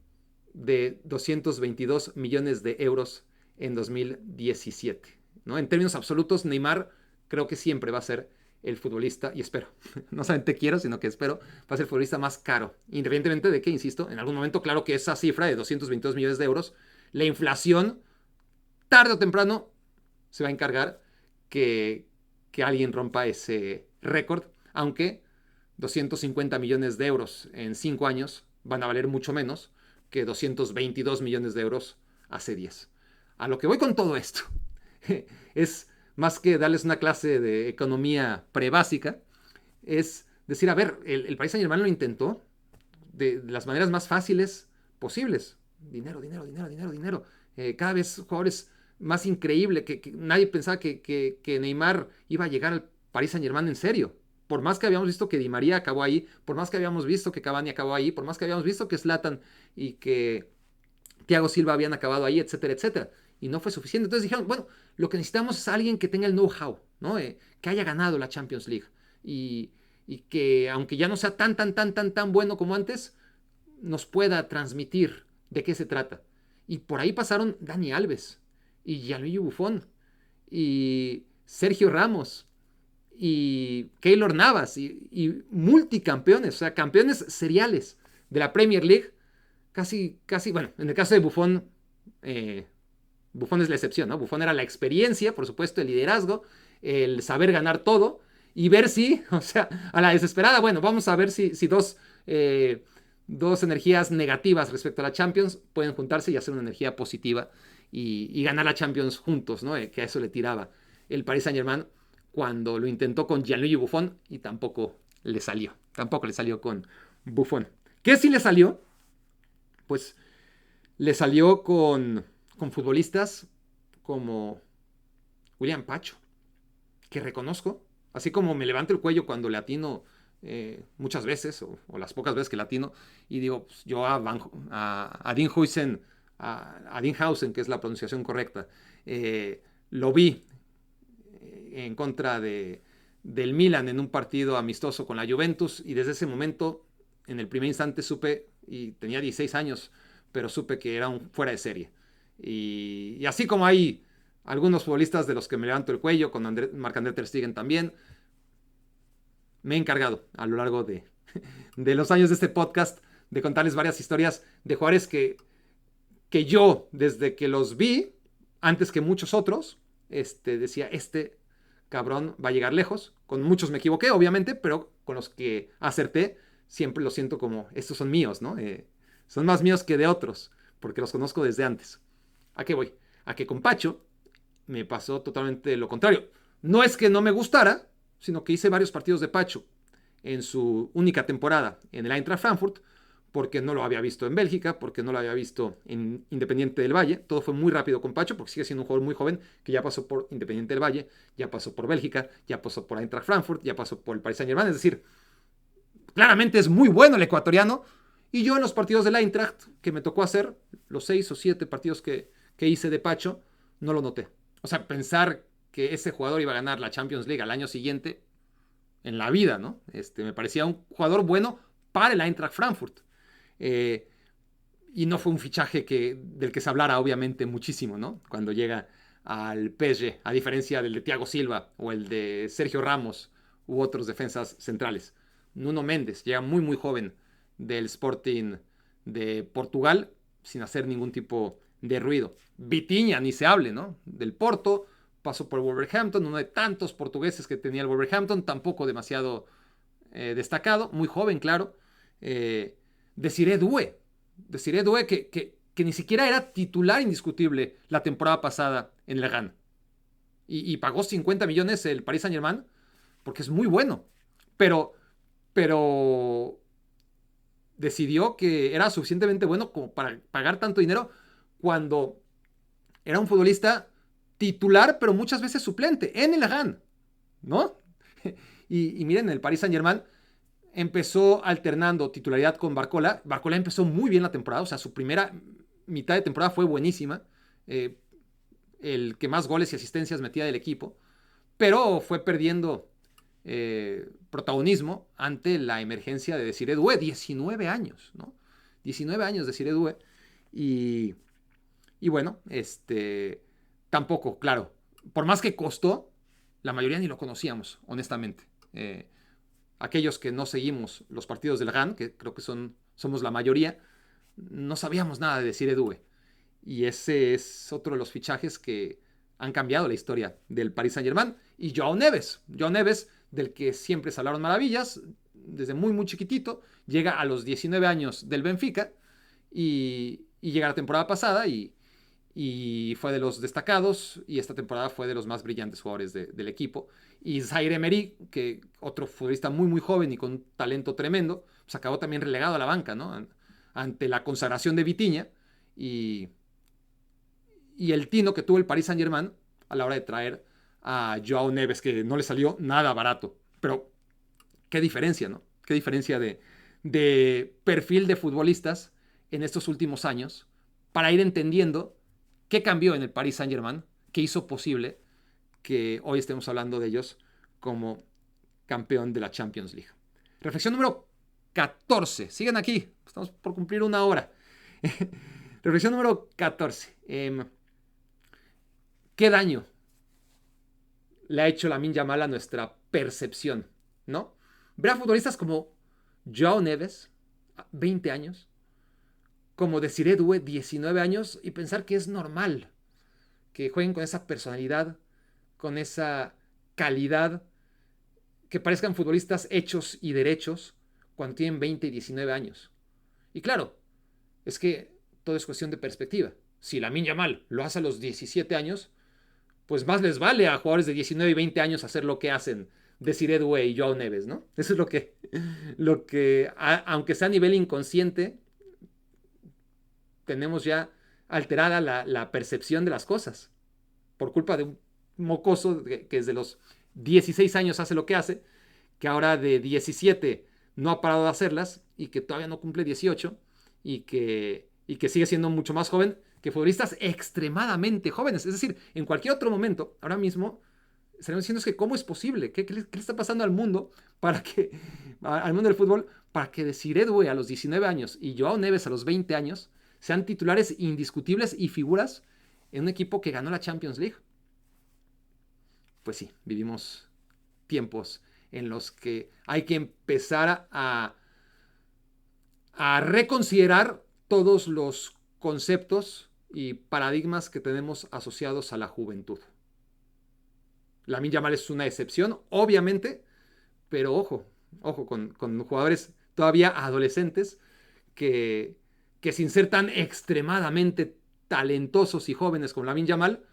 de 222 millones de euros en 2017. ¿no? En términos absolutos, Neymar creo que siempre va a ser el futbolista, y espero, no solamente quiero, sino que espero, va a ser el futbolista más caro, independientemente de que, insisto, en algún momento, claro que esa cifra de 222 millones de euros, la inflación, tarde o temprano, se va a encargar que alguien rompa ese récord, aunque 250 millones de euros en 5 años van a valer mucho menos que 222 millones de euros hace 10. A lo que voy con todo esto es más que darles una clase de economía prebásica, es decir, a ver, el Paris Saint-Germain lo intentó de las maneras más fáciles posibles. Dinero, dinero, dinero, dinero, dinero. Cada vez jugadores más increíble, que nadie pensaba que Neymar iba a llegar al Paris Saint-Germain en serio. Por más que habíamos visto que Di María acabó ahí, por más que habíamos visto que Cavani acabó ahí, por más que habíamos visto que Zlatan y que Thiago Silva habían acabado ahí, etcétera, etcétera. Y no fue suficiente. Entonces dijeron, bueno, lo que necesitamos es alguien que tenga el know-how, ¿no? Que haya ganado la Champions League. Y que aunque ya no sea tan bueno como antes, nos pueda transmitir de qué se trata. Y por ahí pasaron Dani Alves y Gianluigi Buffon y Sergio Ramos y Keylor Navas y multicampeones, o sea, campeones seriales de la Premier League. Casi, bueno, en el caso de Buffon, Buffon es la excepción, ¿no? Buffon era la experiencia, por supuesto, el liderazgo, el saber ganar todo y ver si, o sea, a la desesperada, bueno, vamos a ver si dos energías negativas respecto a la Champions pueden juntarse y hacer una energía positiva y ganar la Champions juntos, ¿no? Que a eso le tiraba el Paris Saint-Germain cuando lo intentó con Gianluigi Buffon y tampoco le salió con Buffon. ¿Qué sí le salió? Pues le salió con futbolistas como William Pacho, que reconozco, así como me levanto el cuello cuando le atino muchas veces, o las pocas veces que le atino, y digo, pues, yo a Dinhausen, a Dinhausen, que es la pronunciación correcta, lo vi en contra del Milan en un partido amistoso con la Juventus, y desde ese momento, en el primer instante supe, y tenía 16 años, pero supe que era un fuera de serie. Y así como hay algunos futbolistas de los que me levanto el cuello, con Marc-André ter Stegen también, me he encargado a lo largo de los años de este podcast de contarles varias historias de jugadores que yo, desde que los vi, antes que muchos otros, decía, este cabrón va a llegar lejos. Con muchos me equivoqué, obviamente, pero con los que acerté, siempre lo siento como, estos son míos, ¿no? Son más míos que de otros, porque los conozco desde antes. ¿A qué voy? A que con Pacho me pasó totalmente lo contrario. No es que no me gustara, sino que hice varios partidos de Pacho en su única temporada en el Eintracht Frankfurt, porque no lo había visto en Bélgica, porque no lo había visto en Independiente del Valle. Todo fue muy rápido con Pacho, porque sigue siendo un jugador muy joven que ya pasó por Independiente del Valle, ya pasó por Bélgica, ya pasó por Eintracht Frankfurt, ya pasó por el Paris Saint-Germain. Es decir, claramente es muy bueno el ecuatoriano. Y yo en los partidos del Eintracht que me tocó hacer, los 6 o 7 partidos que hice de Pacho, no lo noté. O sea, pensar que ese jugador iba a ganar la Champions League al año siguiente, en la vida, ¿no? Me parecía un jugador bueno para el Eintracht Frankfurt. Y no fue un fichaje del que se hablara, obviamente, muchísimo, ¿no? Cuando llega al PSG, a diferencia del de Thiago Silva o el de Sergio Ramos u otros defensas centrales. Nuno Méndez llega muy, muy joven del Sporting de Portugal sin hacer ningún tipo de ruido. Vitinha, ni se hable, ¿no? Del Porto, pasó por el Wolverhampton, uno de tantos portugueses que tenía el Wolverhampton, tampoco demasiado destacado, muy joven, claro. Desiré Doué, que ni siquiera era titular indiscutible la temporada pasada en Le Rennes. Y pagó 50 millones el Paris Saint-Germain porque es muy bueno. Pero decidió que era suficientemente bueno como para pagar tanto dinero cuando era un futbolista titular, pero muchas veces suplente en el Rennes, ¿no? Y miren, el Paris Saint-Germain empezó alternando titularidad con Barcola. Barcola empezó muy bien la temporada, o sea, su primera mitad de temporada fue buenísima. El que más goles y asistencias metía del equipo, pero fue perdiendo protagonismo ante la emergencia de Desiré Doué, 19 años, ¿no? 19 años de Desiré Doué. Y bueno, tampoco, claro, por más que costó, la mayoría ni lo conocíamos, honestamente. Aquellos que no seguimos los partidos del GAN, que creo que somos la mayoría, no sabíamos nada de Desiree Doué. Y ese es otro de los fichajes que han cambiado la historia del Paris Saint-Germain. Y Joao Neves, del que siempre se hablaron maravillas, desde muy, muy chiquitito, llega a los 19 años del Benfica y llega la temporada pasada y fue de los destacados y esta temporada fue de los más brillantes jugadores del equipo. Y Zaire Emery, que otro futbolista muy muy joven y con un talento tremendo, pues acabó también relegado a la banca, ¿no? Ante la consagración de Vitinha y, y el tino que tuvo el Paris Saint-Germain a la hora de traer a Joao Neves, que no le salió nada barato. Pero qué diferencia, ¿no? Qué diferencia de perfil de futbolistas en estos últimos años para ir entendiendo qué cambió en el Paris Saint-Germain, qué hizo posible que hoy estemos hablando de ellos como campeón de la Champions League. Reflexión número 14. Sigan aquí, estamos por cumplir una hora. Reflexión número 14. ¿Qué daño le ha hecho Lamine Yamal a nuestra percepción? ¿No? Ver a futbolistas como Joao Neves, 20 años, como Desiree Doué, 19 años, y pensar que es normal que jueguen con esa personalidad, con esa calidad, que parezcan futbolistas hechos y derechos cuando tienen 20 y 19 años. Y claro, es que todo es cuestión de perspectiva. Si Lamine Yamal lo hace a los 17 años, pues más les vale a jugadores de 19 y 20 años hacer lo que hacen Desiree Doué y Joao Neves, ¿no? Eso es lo que aunque sea a nivel inconsciente, tenemos ya alterada la percepción de las cosas por culpa de un mocoso que desde los 16 años hace lo que hace, que ahora de 17 no ha parado de hacerlas y que todavía no cumple 18 y que sigue siendo mucho más joven que futbolistas extremadamente jóvenes. Es decir, en cualquier otro momento, ahora mismo, estaremos diciendo es que cómo es posible, qué le está pasando al mundo al mundo del fútbol, para que Desiree Doué a los 19 años y Joao Neves a los 20 años sean titulares indiscutibles y figuras en un equipo que ganó la Champions League. Pues sí, vivimos tiempos en los que hay que empezar a reconsiderar todos los conceptos y paradigmas que tenemos asociados a la juventud. Lamine Yamal es una excepción, obviamente, pero ojo con jugadores todavía adolescentes que, que sin ser tan extremadamente talentosos y jóvenes como Lamine Yamal,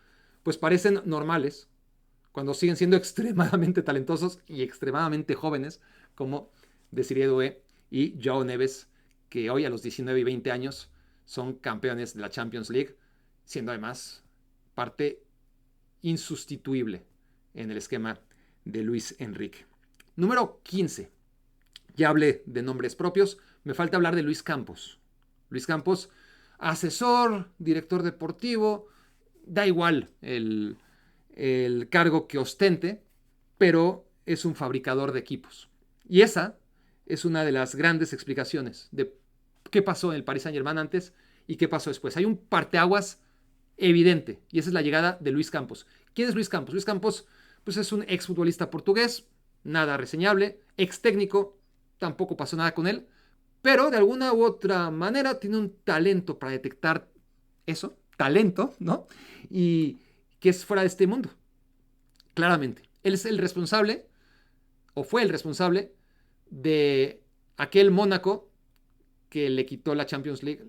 pues parecen normales cuando siguen siendo extremadamente talentosos y extremadamente jóvenes como Desiree Doué y Joao Neves, que hoy a los 19 y 20 años son campeones de la Champions League, siendo además parte insustituible en el esquema de Luis Enrique. Número 15. Ya hablé de nombres propios, me falta hablar de Luis Campos. Luis Campos, asesor, director deportivo, da igual el cargo que ostente, pero es un fabricador de equipos. Y esa es una de las grandes explicaciones de qué pasó en el Paris Saint-Germain antes y qué pasó después. Hay un parteaguas evidente y esa es la llegada de Luis Campos. ¿Quién es Luis Campos? Luis Campos pues es un exfutbolista portugués, nada reseñable, ex técnico, tampoco pasó nada con él, pero de alguna u otra manera tiene un talento para detectar eso, talento, ¿no? Y que es fuera de este mundo, claramente. Él es el responsable, o fue el responsable, de aquel Mónaco que le quitó la Champions League,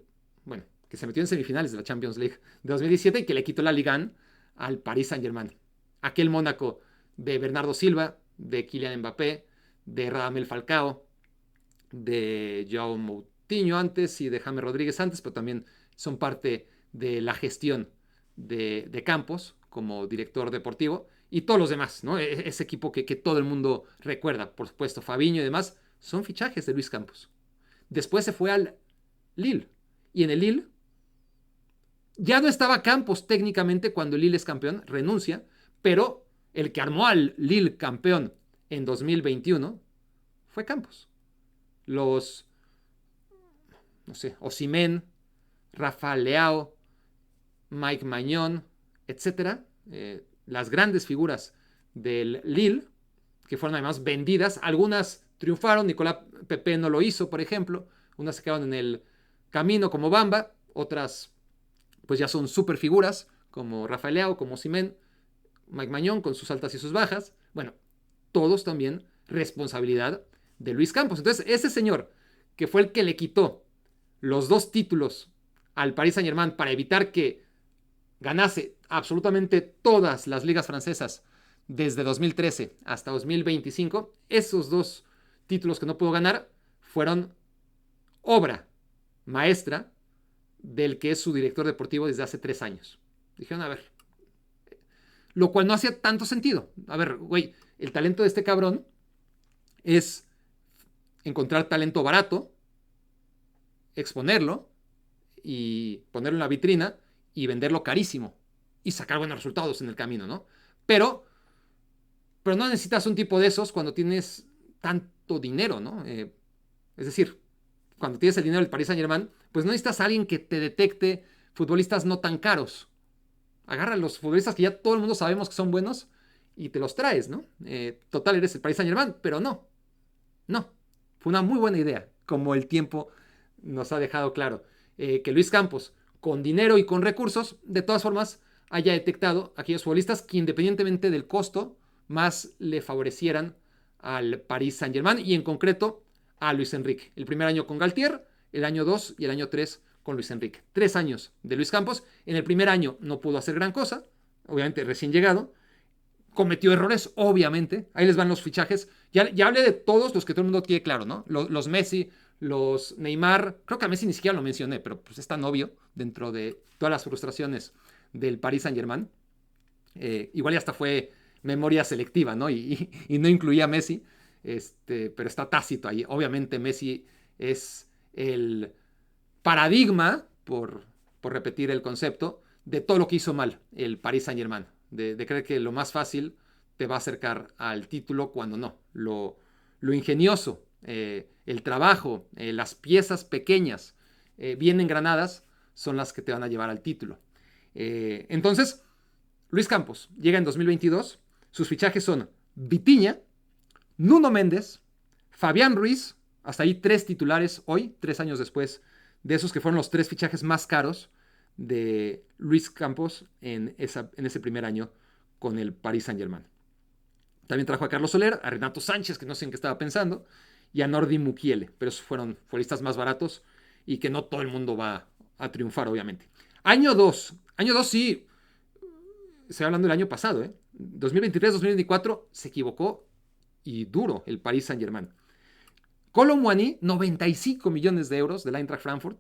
bueno, que se metió en semifinales de la Champions League de 2017 y que le quitó la Ligue 1 al Paris Saint-Germain. Aquel Mónaco de Bernardo Silva, de Kylian Mbappé, de Radamel Falcao, de Joao Moutinho antes y de James Rodríguez antes, pero también son parte de la gestión de Campos como director deportivo y todos los demás, ¿no? Ese equipo que todo el mundo recuerda, por supuesto, Fabinho y demás, son fichajes de Luis Campos. Después se fue al Lille y en el Lille ya no estaba Campos técnicamente cuando el Lille es campeón, renuncia, pero el que armó al Lille campeón en 2021 fue Campos. Los, no sé, Osimhen, Rafa Leao, Mike Maignan, etcétera, las grandes figuras del Lille, que fueron además vendidas. Algunas triunfaron, Nicolás Pepe no lo hizo, por ejemplo. Unas se quedaron en el camino como Bamba, otras pues ya son super figuras, como Rafael Leao, como Osimhen, Mike Mañón con sus altas y sus bajas. Bueno, todos también responsabilidad de Luis Campos. Entonces, ese señor que fue el que le quitó los 2 títulos al Paris Saint-Germain para evitar que ganase absolutamente todas las ligas francesas desde 2013 hasta 2025, esos 2 títulos que no pudo ganar fueron obra maestra del que es su director deportivo desde hace 3 años. Dijeron, a ver, lo cual no hacía tanto sentido. A ver, güey, el talento de este cabrón es encontrar talento barato, exponerlo y ponerlo en la vitrina y venderlo carísimo y sacar buenos resultados en el camino, ¿no? Pero no necesitas un tipo de esos cuando tienes tanto dinero, ¿no? Es decir, cuando tienes el dinero del Paris Saint-Germain, pues no necesitas a alguien que te detecte futbolistas no tan caros. Agarra a los futbolistas que ya todo el mundo sabemos que son buenos y te los traes, ¿no? Total, eres el Paris Saint-Germain, pero no. Fue una muy buena idea, como el tiempo nos ha dejado claro. Que Luis Campos, con dinero y con recursos, de todas formas, haya detectado a aquellos futbolistas que independientemente del costo, más le favorecieran al Paris Saint-Germain y en concreto a Luis Enrique. El primer año con Galtier, el año 2 y el año 3 con Luis Enrique. 3 años de Luis Campos. En el primer año no pudo hacer gran cosa, obviamente recién llegado. Cometió errores, obviamente. Ahí les van los fichajes. Ya hablé de todos los que todo el mundo tiene claro, ¿no? Los Messi, los Neymar. Creo que a Messi ni siquiera lo mencioné, pero pues es tan obvio dentro de todas las frustraciones del Paris Saint-Germain. Igual ya hasta fue memoria selectiva, ¿no? Y no incluía a Messi, pero está tácito ahí. Obviamente Messi es el paradigma, por repetir el concepto, de todo lo que hizo mal el Paris Saint-Germain. De creer que lo más fácil te va a acercar al título cuando no. Lo ingenioso, el trabajo, las piezas pequeñas, bien engranadas, son las que te van a llevar al título. Entonces, Luis Campos llega en 2022. Sus fichajes son Vitinha, Nuno Méndez, Fabián Ruiz, hasta ahí 3 titulares hoy, 3 años después de esos que fueron los 3 fichajes más caros de Luis Campos en ese primer año con el Paris Saint-Germain. También trajo a Carlos Soler, a Renato Sánchez, que no sé en qué estaba pensando, y a Nordi Mukiele, pero esos fueron futbolistas más baratos y que no todo el mundo va a triunfar, obviamente. Año 2 sí, estoy hablando del año pasado, 2023-2024 se equivocó y duro el Paris Saint-Germain. Kolo Muani, 95 millones de euros del Eintracht Frankfurt,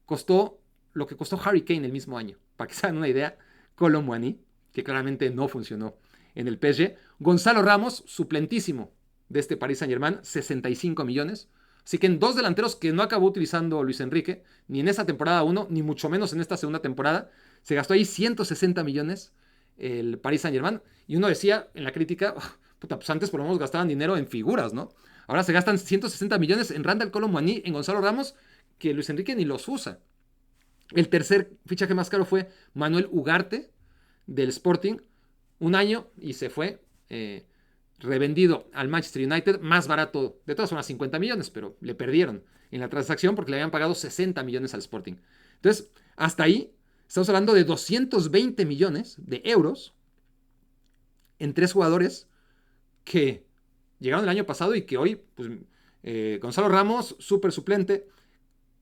costó lo que costó Harry Kane el mismo año. Para que se hagan una idea, Kolo Muani, que claramente no funcionó en el PSG. Gonzalo Ramos, suplentísimo de este Paris Saint-Germain, 65 millones. Así que en 2 delanteros que no acabó utilizando Luis Enrique, ni en esa temporada 1, ni mucho menos en esta segunda temporada, se gastó ahí 160 millones el Paris Saint-Germain. Y uno decía en la crítica, puta, pues antes por lo menos gastaban dinero en figuras, ¿no? Ahora se gastan 160 millones en Randal Kolo Muani, en Gonzalo Ramos, que Luis Enrique ni los usa. El tercer fichaje más caro fue Manuel Ugarte del Sporting. 1 año y se fue revendido al Manchester United, más barato, de todas formas 50 millones, pero le perdieron en la transacción porque le habían pagado 60 millones al Sporting. Entonces, hasta ahí estamos hablando de 220 millones de euros en 3 jugadores que llegaron el año pasado y que hoy, pues, Gonzalo Ramos, súper suplente,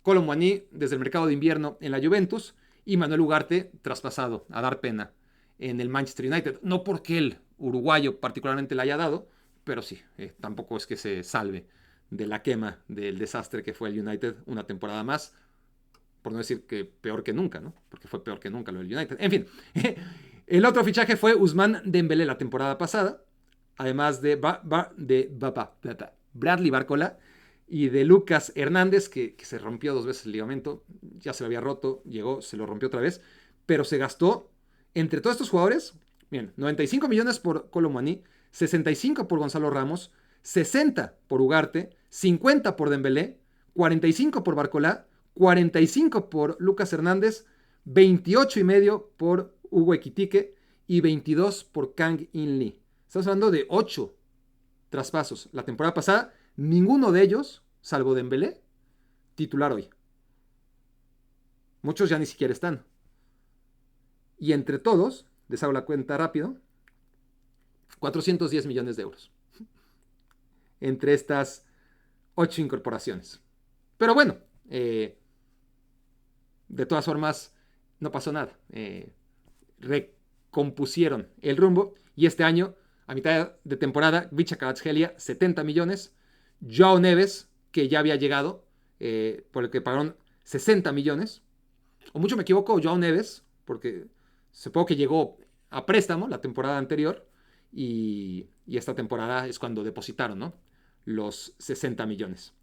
Kolo Muani desde el mercado de invierno en la Juventus y Manuel Ugarte traspasado a dar pena en el Manchester United. No porque el uruguayo particularmente le haya dado, pero sí, tampoco es que se salve de la quema del desastre que fue el United una temporada más, por no decir que peor que nunca, ¿no? Porque fue peor que nunca lo del United. En fin, el otro fichaje fue Ousmane Dembélé la temporada pasada, además de Bradley Barcola y de Lucas Hernández, que se rompió 2 veces el ligamento, ya se lo había roto, llegó, se lo rompió otra vez, pero se gastó entre todos estos jugadores, bien, 95 millones por Kolo Muani, 65 por Gonzalo Ramos, 60 por Ugarte, 50 por Dembélé, 45 por Barcola, 45 por Lucas Hernández, 28 y medio por Hugo Ekitike y 22 por Kang In Lee. Estamos hablando de 8 traspasos. La temporada pasada, ninguno de ellos, salvo Dembélé, titular hoy. Muchos ya ni siquiera están. Y entre todos, les hago la cuenta rápido, 410 millones de euros. Entre estas 8 incorporaciones. Pero bueno, de todas formas, no pasó nada. Recompusieron el rumbo y este año, a mitad de temporada, Vicha Kvaratskhelia, 70 millones. Joao Neves, que ya había llegado, por el que pagaron 60 millones. O mucho me equivoco, Joao Neves, porque supongo que llegó a préstamo la temporada anterior y esta temporada es cuando depositaron, ¿no?, los 60 millones.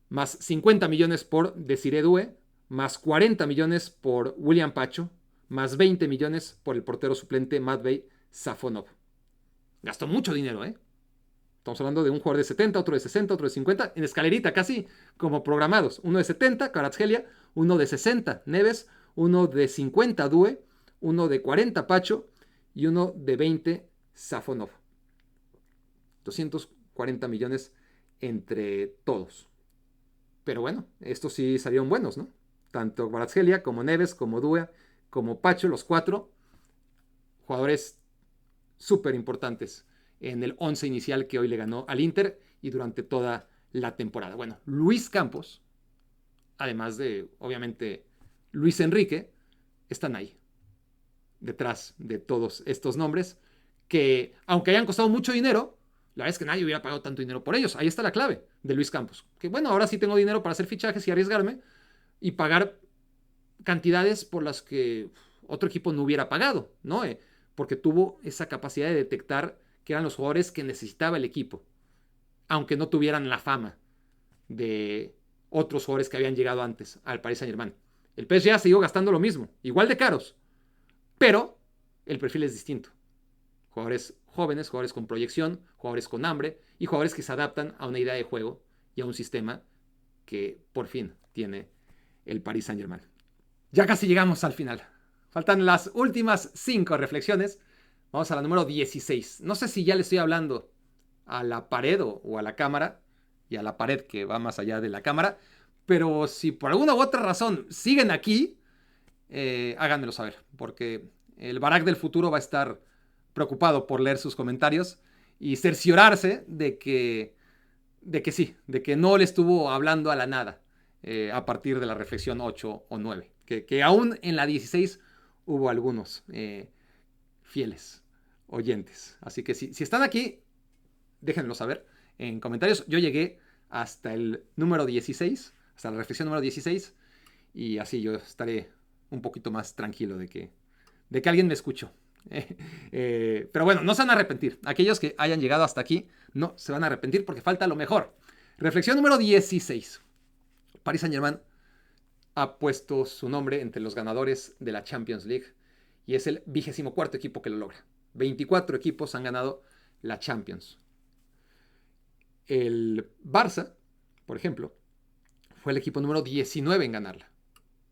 Más 50 millones por Desiré Doué, más 40 millones por William Pacho, más 20 millones por el portero suplente Matvei Safonov. Gastó mucho dinero, ¿eh? Estamos hablando de un jugador de 70, otro de 60, otro de 50, en escalerita casi como programados. Uno de 70, Kvaratskhelia, uno de 60, Neves, uno de 50, Doué, uno de 40, Pacho y uno de 20, Safonov. 240 millones entre todos. Pero bueno, estos sí salieron buenos, ¿no? Tanto Kvaratskhelia como Neves, como Doué, como Pacho, los 4 jugadores súper importantes en el 11 inicial que hoy le ganó al Inter y durante toda la temporada. Bueno, Luis Campos, además de, obviamente, Luis Enrique, están ahí, detrás de todos estos nombres, que aunque hayan costado mucho dinero, la verdad es que nadie hubiera pagado tanto dinero por ellos. Ahí está la clave de Luis Campos. Que bueno, ahora sí tengo dinero para hacer fichajes y arriesgarme y pagar cantidades por las que otro equipo no hubiera pagado, ¿no? Porque tuvo esa capacidad de detectar que eran los jugadores que necesitaba el equipo, aunque no tuvieran la fama de otros jugadores que habían llegado antes al Paris Saint-Germain. El PSG ha seguido gastando lo mismo, igual de caros, pero el perfil es distinto. Jugadores jóvenes, jugadores con proyección, jugadores con hambre y jugadores que se adaptan a una idea de juego y a un sistema que por fin tiene el Paris Saint-Germain. Ya casi llegamos al final. Faltan las últimas 5 reflexiones. Vamos a la número 16. No sé si ya le estoy hablando a la pared o a la cámara y a la pared que va más allá de la cámara, pero si por alguna u otra razón siguen aquí, háganmelo saber, porque el Barak del futuro va a estar preocupado por leer sus comentarios y cerciorarse de que sí, de que no le estuvo hablando a la nada a partir de la reflexión 8 o 9. Que aún en la 16 hubo algunos fieles oyentes. Así que si están aquí, déjenmelo saber en comentarios. Yo llegué hasta el número 16, hasta la reflexión número 16, y así yo estaré un poquito más tranquilo de que alguien me escuchó. Pero bueno, no se van a arrepentir. Aquellos que hayan llegado hasta aquí no se van a arrepentir porque falta lo mejor. Reflexión número 16. Paris Saint-Germain ha puesto su nombre entre los ganadores de la Champions League y es el 24º equipo que lo logra. 24 equipos han ganado la Champions. El Barça, por ejemplo, fue el equipo número 19 en ganarla.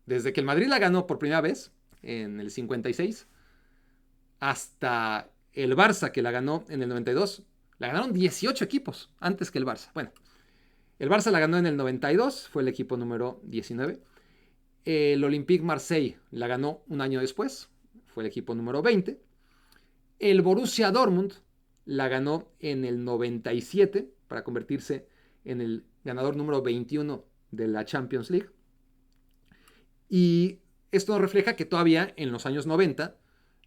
Desde que el Madrid la ganó por primera vez en el 56 hasta el Barça que la ganó en el 92, la ganaron 18 equipos antes que el Barça. Bueno, el Barça la ganó en el 92, fue el equipo número 19. El Olympique Marseille la ganó un año después, fue el equipo número 20. El Borussia Dortmund la ganó en el 97 para convertirse en el ganador número 21 de la Champions League. Y esto nos refleja que todavía en los años 90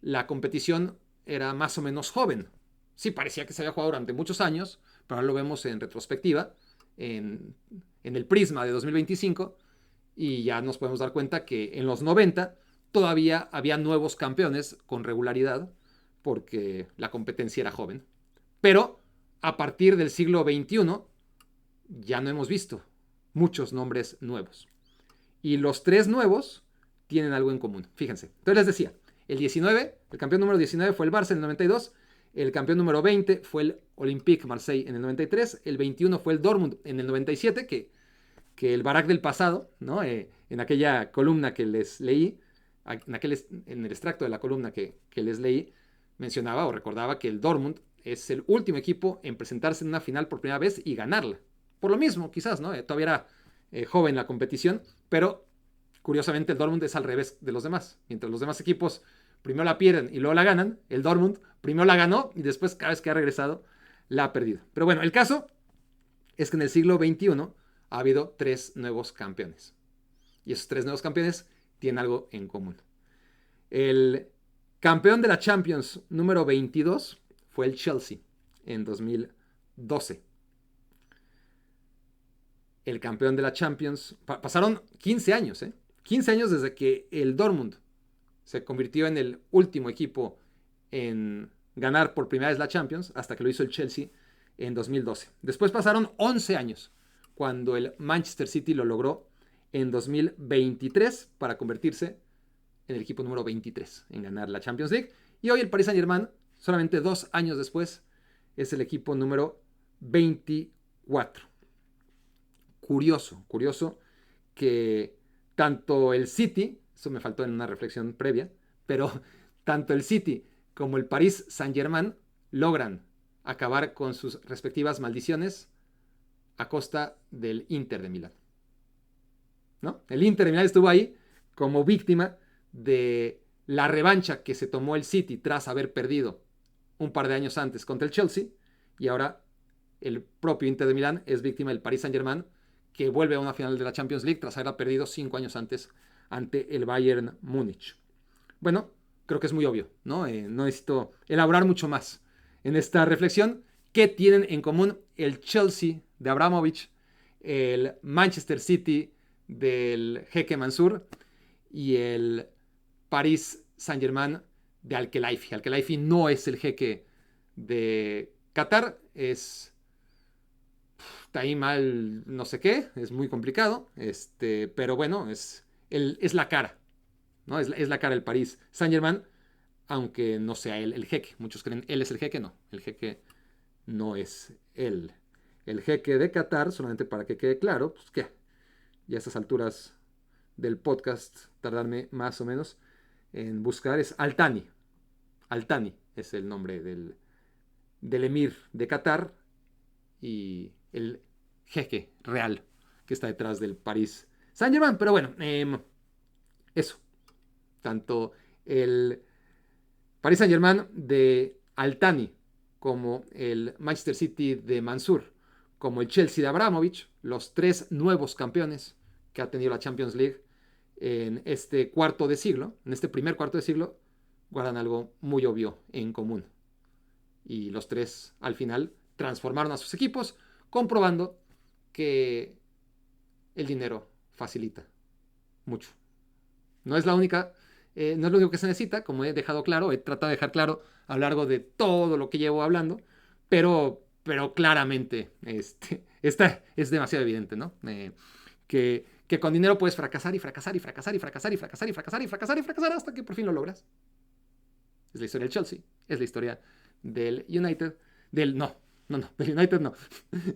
la competición era más o menos joven. Sí, parecía que se había jugado durante muchos años, pero ahora lo vemos en retrospectiva, en el prisma de 2025, y ya nos podemos dar cuenta que en los 90 todavía había nuevos campeones con regularidad, porque la competencia era joven. Pero a partir del siglo XXI ya no hemos visto muchos nombres nuevos. Y los 3 nuevos tienen algo en común. Fíjense. Entonces les decía, el 19, el campeón número 19 fue el Barça en el 92, el campeón número 20 fue el Olympique Marseille en el 93, el 21 fue el Dortmund en el 97, que el Barak del pasado, ¿no? En aquella columna que les leí, en el extracto de la columna que les leí, mencionaba o recordaba que el Dortmund es el último equipo en presentarse en una final por primera vez y ganarla. Por lo mismo, quizás, ¿no? Todavía era joven la competición, pero curiosamente el Dortmund es al revés de los demás. Mientras los demás equipos primero la pierden y luego la ganan, el Dortmund primero la ganó y después cada vez que ha regresado la ha perdido. Pero bueno, el caso es que en el siglo XXI ha habido 3 nuevos campeones. Y esos 3 nuevos campeones tienen algo en común. El campeón de la Champions número 22 fue el Chelsea en 2012. El campeón de la Champions, pasaron 15 años, 15 años desde que el Dortmund se convirtió en el último equipo en ganar por primera vez la Champions, hasta que lo hizo el Chelsea en 2012. Después pasaron 11 años, cuando el Manchester City lo logró en 2023 para convertirse en el equipo número 23 en ganar la Champions League. Y hoy el Paris Saint-Germain, solamente 2 años después, es el equipo número 24. Curioso que tanto el City, eso me faltó en una reflexión previa, pero tanto el City como el Paris Saint-Germain logran acabar con sus respectivas maldiciones a costa del Inter de Milán, ¿no? El Inter de Milán estuvo ahí como víctima de la revancha que se tomó el City tras haber perdido un par de años antes contra el Chelsea, y ahora el propio Inter de Milán es víctima del Paris Saint-Germain, que vuelve a una final de la Champions League tras haber perdido 5 años antes ante el Bayern Múnich. Bueno, creo que es muy obvio, ¿no? No necesito elaborar mucho más en esta reflexión. ¿Qué tienen en común el Chelsea de Abramovich, el Manchester City del jeque Mansur y el Paris Saint-Germain de Al-Khelaifi? Al-Khelaifi no es el jeque de Qatar, está ahí mal no sé qué, es muy complicado, pero bueno, es la cara, ¿no? Es la cara del Paris Saint-Germain, aunque no sea él el jeque. Muchos creen él es el jeque, no. El jeque no es él. El jeque de Qatar, solamente para que quede claro, pues que ya a estas alturas del podcast tardarme más o menos en buscar, es Al Thani. Al Thani es el nombre del emir de Qatar y el jeque real que está detrás del Paris Saint-Germain. Pero bueno, eso. Tanto el Paris Saint-Germain de Al Thani como el Manchester City de Mansur, como el Chelsea de Abramovich, los 3 nuevos campeones que ha tenido la Champions League en este cuarto de siglo, en este primer cuarto de siglo, guardan algo muy obvio en común. Y los 3 al final transformaron a sus equipos, comprobando que el dinero facilita mucho. No es la única, no es lo único que se necesita, como he dejado claro, he tratado de dejar claro a lo largo de todo lo que llevo hablando, pero claramente esta es demasiado evidente, ¿no? Que con dinero puedes fracasar y fracasar y fracasar y fracasar y fracasar y fracasar y fracasar y fracasar hasta que por fin lo logras. Es la historia del Chelsea, es la historia del United, del United no.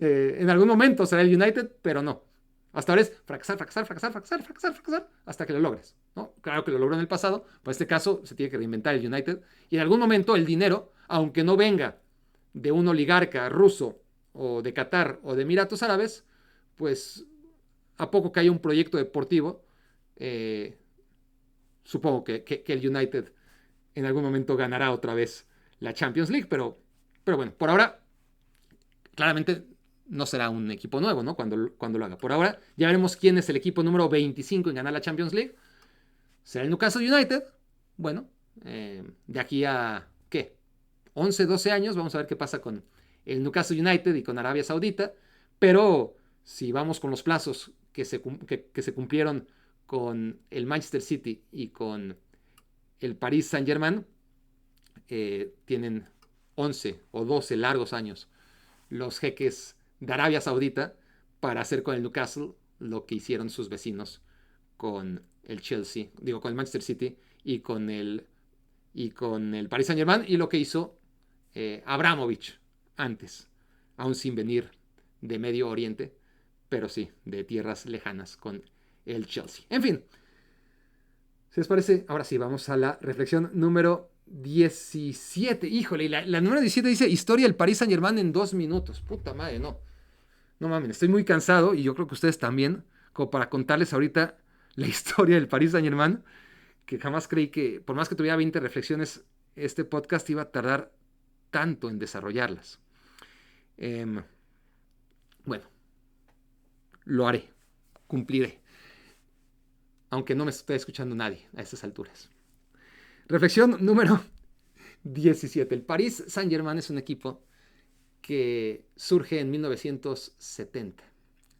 En algún momento será el United, pero no. Hasta ahora es fracasar, fracasar, fracasar, fracasar, fracasar, fracasar, hasta que lo logres, ¿no? Claro que lo logró en el pasado, pero en este caso se tiene que reinventar el United. Y en algún momento el dinero, aunque no venga de un oligarca ruso o de Qatar o de Emiratos Árabes, pues a poco que haya un proyecto deportivo, supongo que el United en algún momento ganará otra vez la Champions League, pero bueno, por ahora claramente no será un equipo nuevo, ¿no? Cuando lo haga. Por ahora ya veremos quién es el equipo número 25 en ganar la Champions League. ¿Será el Newcastle United? Bueno, de aquí a, ¿qué? 11, 12 años, vamos a ver qué pasa con el Newcastle United y con Arabia Saudita, pero si vamos con los plazos que se cumplieron con el Manchester City y con el Paris Saint-Germain, tienen 11 o 12 largos años los jeques de Arabia Saudita para hacer con el Newcastle lo que hicieron sus vecinos con el Chelsea, digo, con el Manchester City y con el Paris Saint-Germain, y lo que hizo Abramovich antes, aún sin venir de Medio Oriente, pero sí, de tierras lejanas con el Chelsea. En fin, Si les parece, ahora sí, vamos a la reflexión número 17. Híjole, la número 17 dice historia del Paris Saint-Germain en 2 minutos. Puta madre, no. No mames, estoy muy cansado y yo creo que ustedes también, como para contarles ahorita la historia del Paris Saint-Germain, que jamás creí que, por más que tuviera 20 reflexiones, este podcast iba a tardar tanto en desarrollarlas. Bueno, lo haré, cumpliré, aunque no me esté escuchando nadie a estas alturas. Reflexión número 17. El Paris Saint-Germain es un equipo que surge en 1970.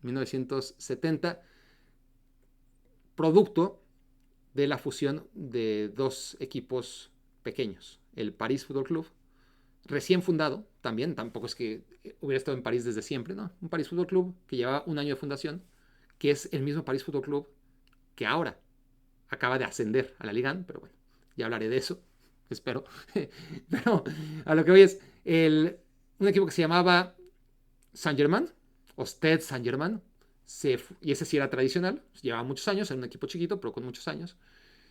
1970, producto de la fusión de dos equipos pequeños. El París Fútbol Club, recién fundado también, tampoco es que hubiera estado en París desde siempre, ¿no? Un París Fútbol Club que llevaba un año de fundación, que es el mismo París Fútbol Club que ahora acaba de ascender a la Liga 1, pero bueno, ya hablaré de eso, espero. Pero a lo que voy es un equipo que se llamaba Saint-Germain, o Stade Saint-Germain, y ese sí era tradicional, llevaba muchos años, era un equipo chiquito, pero con muchos años.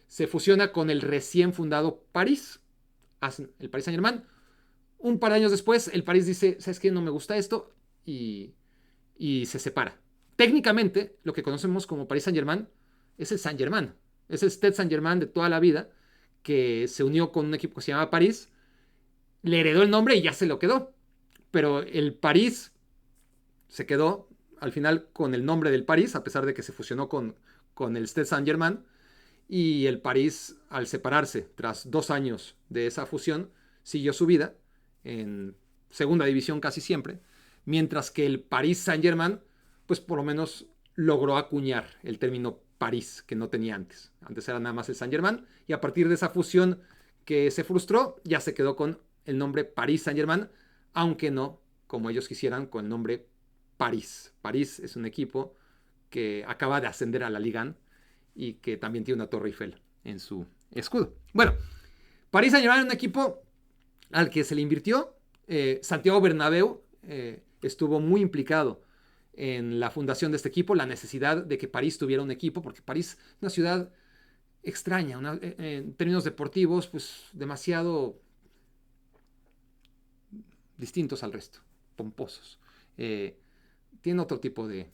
Se fusiona con el recién fundado París, hacen el Paris Saint-Germain. Un par de años después, el París dice, ¿sabes qué? No me gusta esto, y se separa. Técnicamente, lo que conocemos como Paris Saint-Germain es el Saint-Germain, es el Stade Saint-Germain de toda la vida, que se unió con un equipo que se llama París, le heredó el nombre y ya se lo quedó. Pero el París se quedó al final con el nombre del París, a pesar de que se fusionó con el Stade Saint-Germain. Y el París, al separarse tras 2 años de esa fusión, siguió su vida en segunda división casi siempre, mientras que el Paris Saint-Germain, pues por lo menos logró acuñar el término París, que no tenía antes. Antes era nada más el Saint-Germain, y a partir de esa fusión que se frustró, ya se quedó con el nombre Paris Saint-Germain, aunque no como ellos quisieran con el nombre París. París es un equipo que acaba de ascender a la Liga 1 y que también tiene una Torre Eiffel en su escudo. Bueno, Paris Saint-Germain es un equipo al que se le invirtió. Santiago Bernabéu estuvo muy implicado en la fundación de este equipo, la necesidad de que París tuviera un equipo, porque París es una ciudad extraña, en términos deportivos, pues demasiado distintos al resto, pomposos. Tienen otro tipo de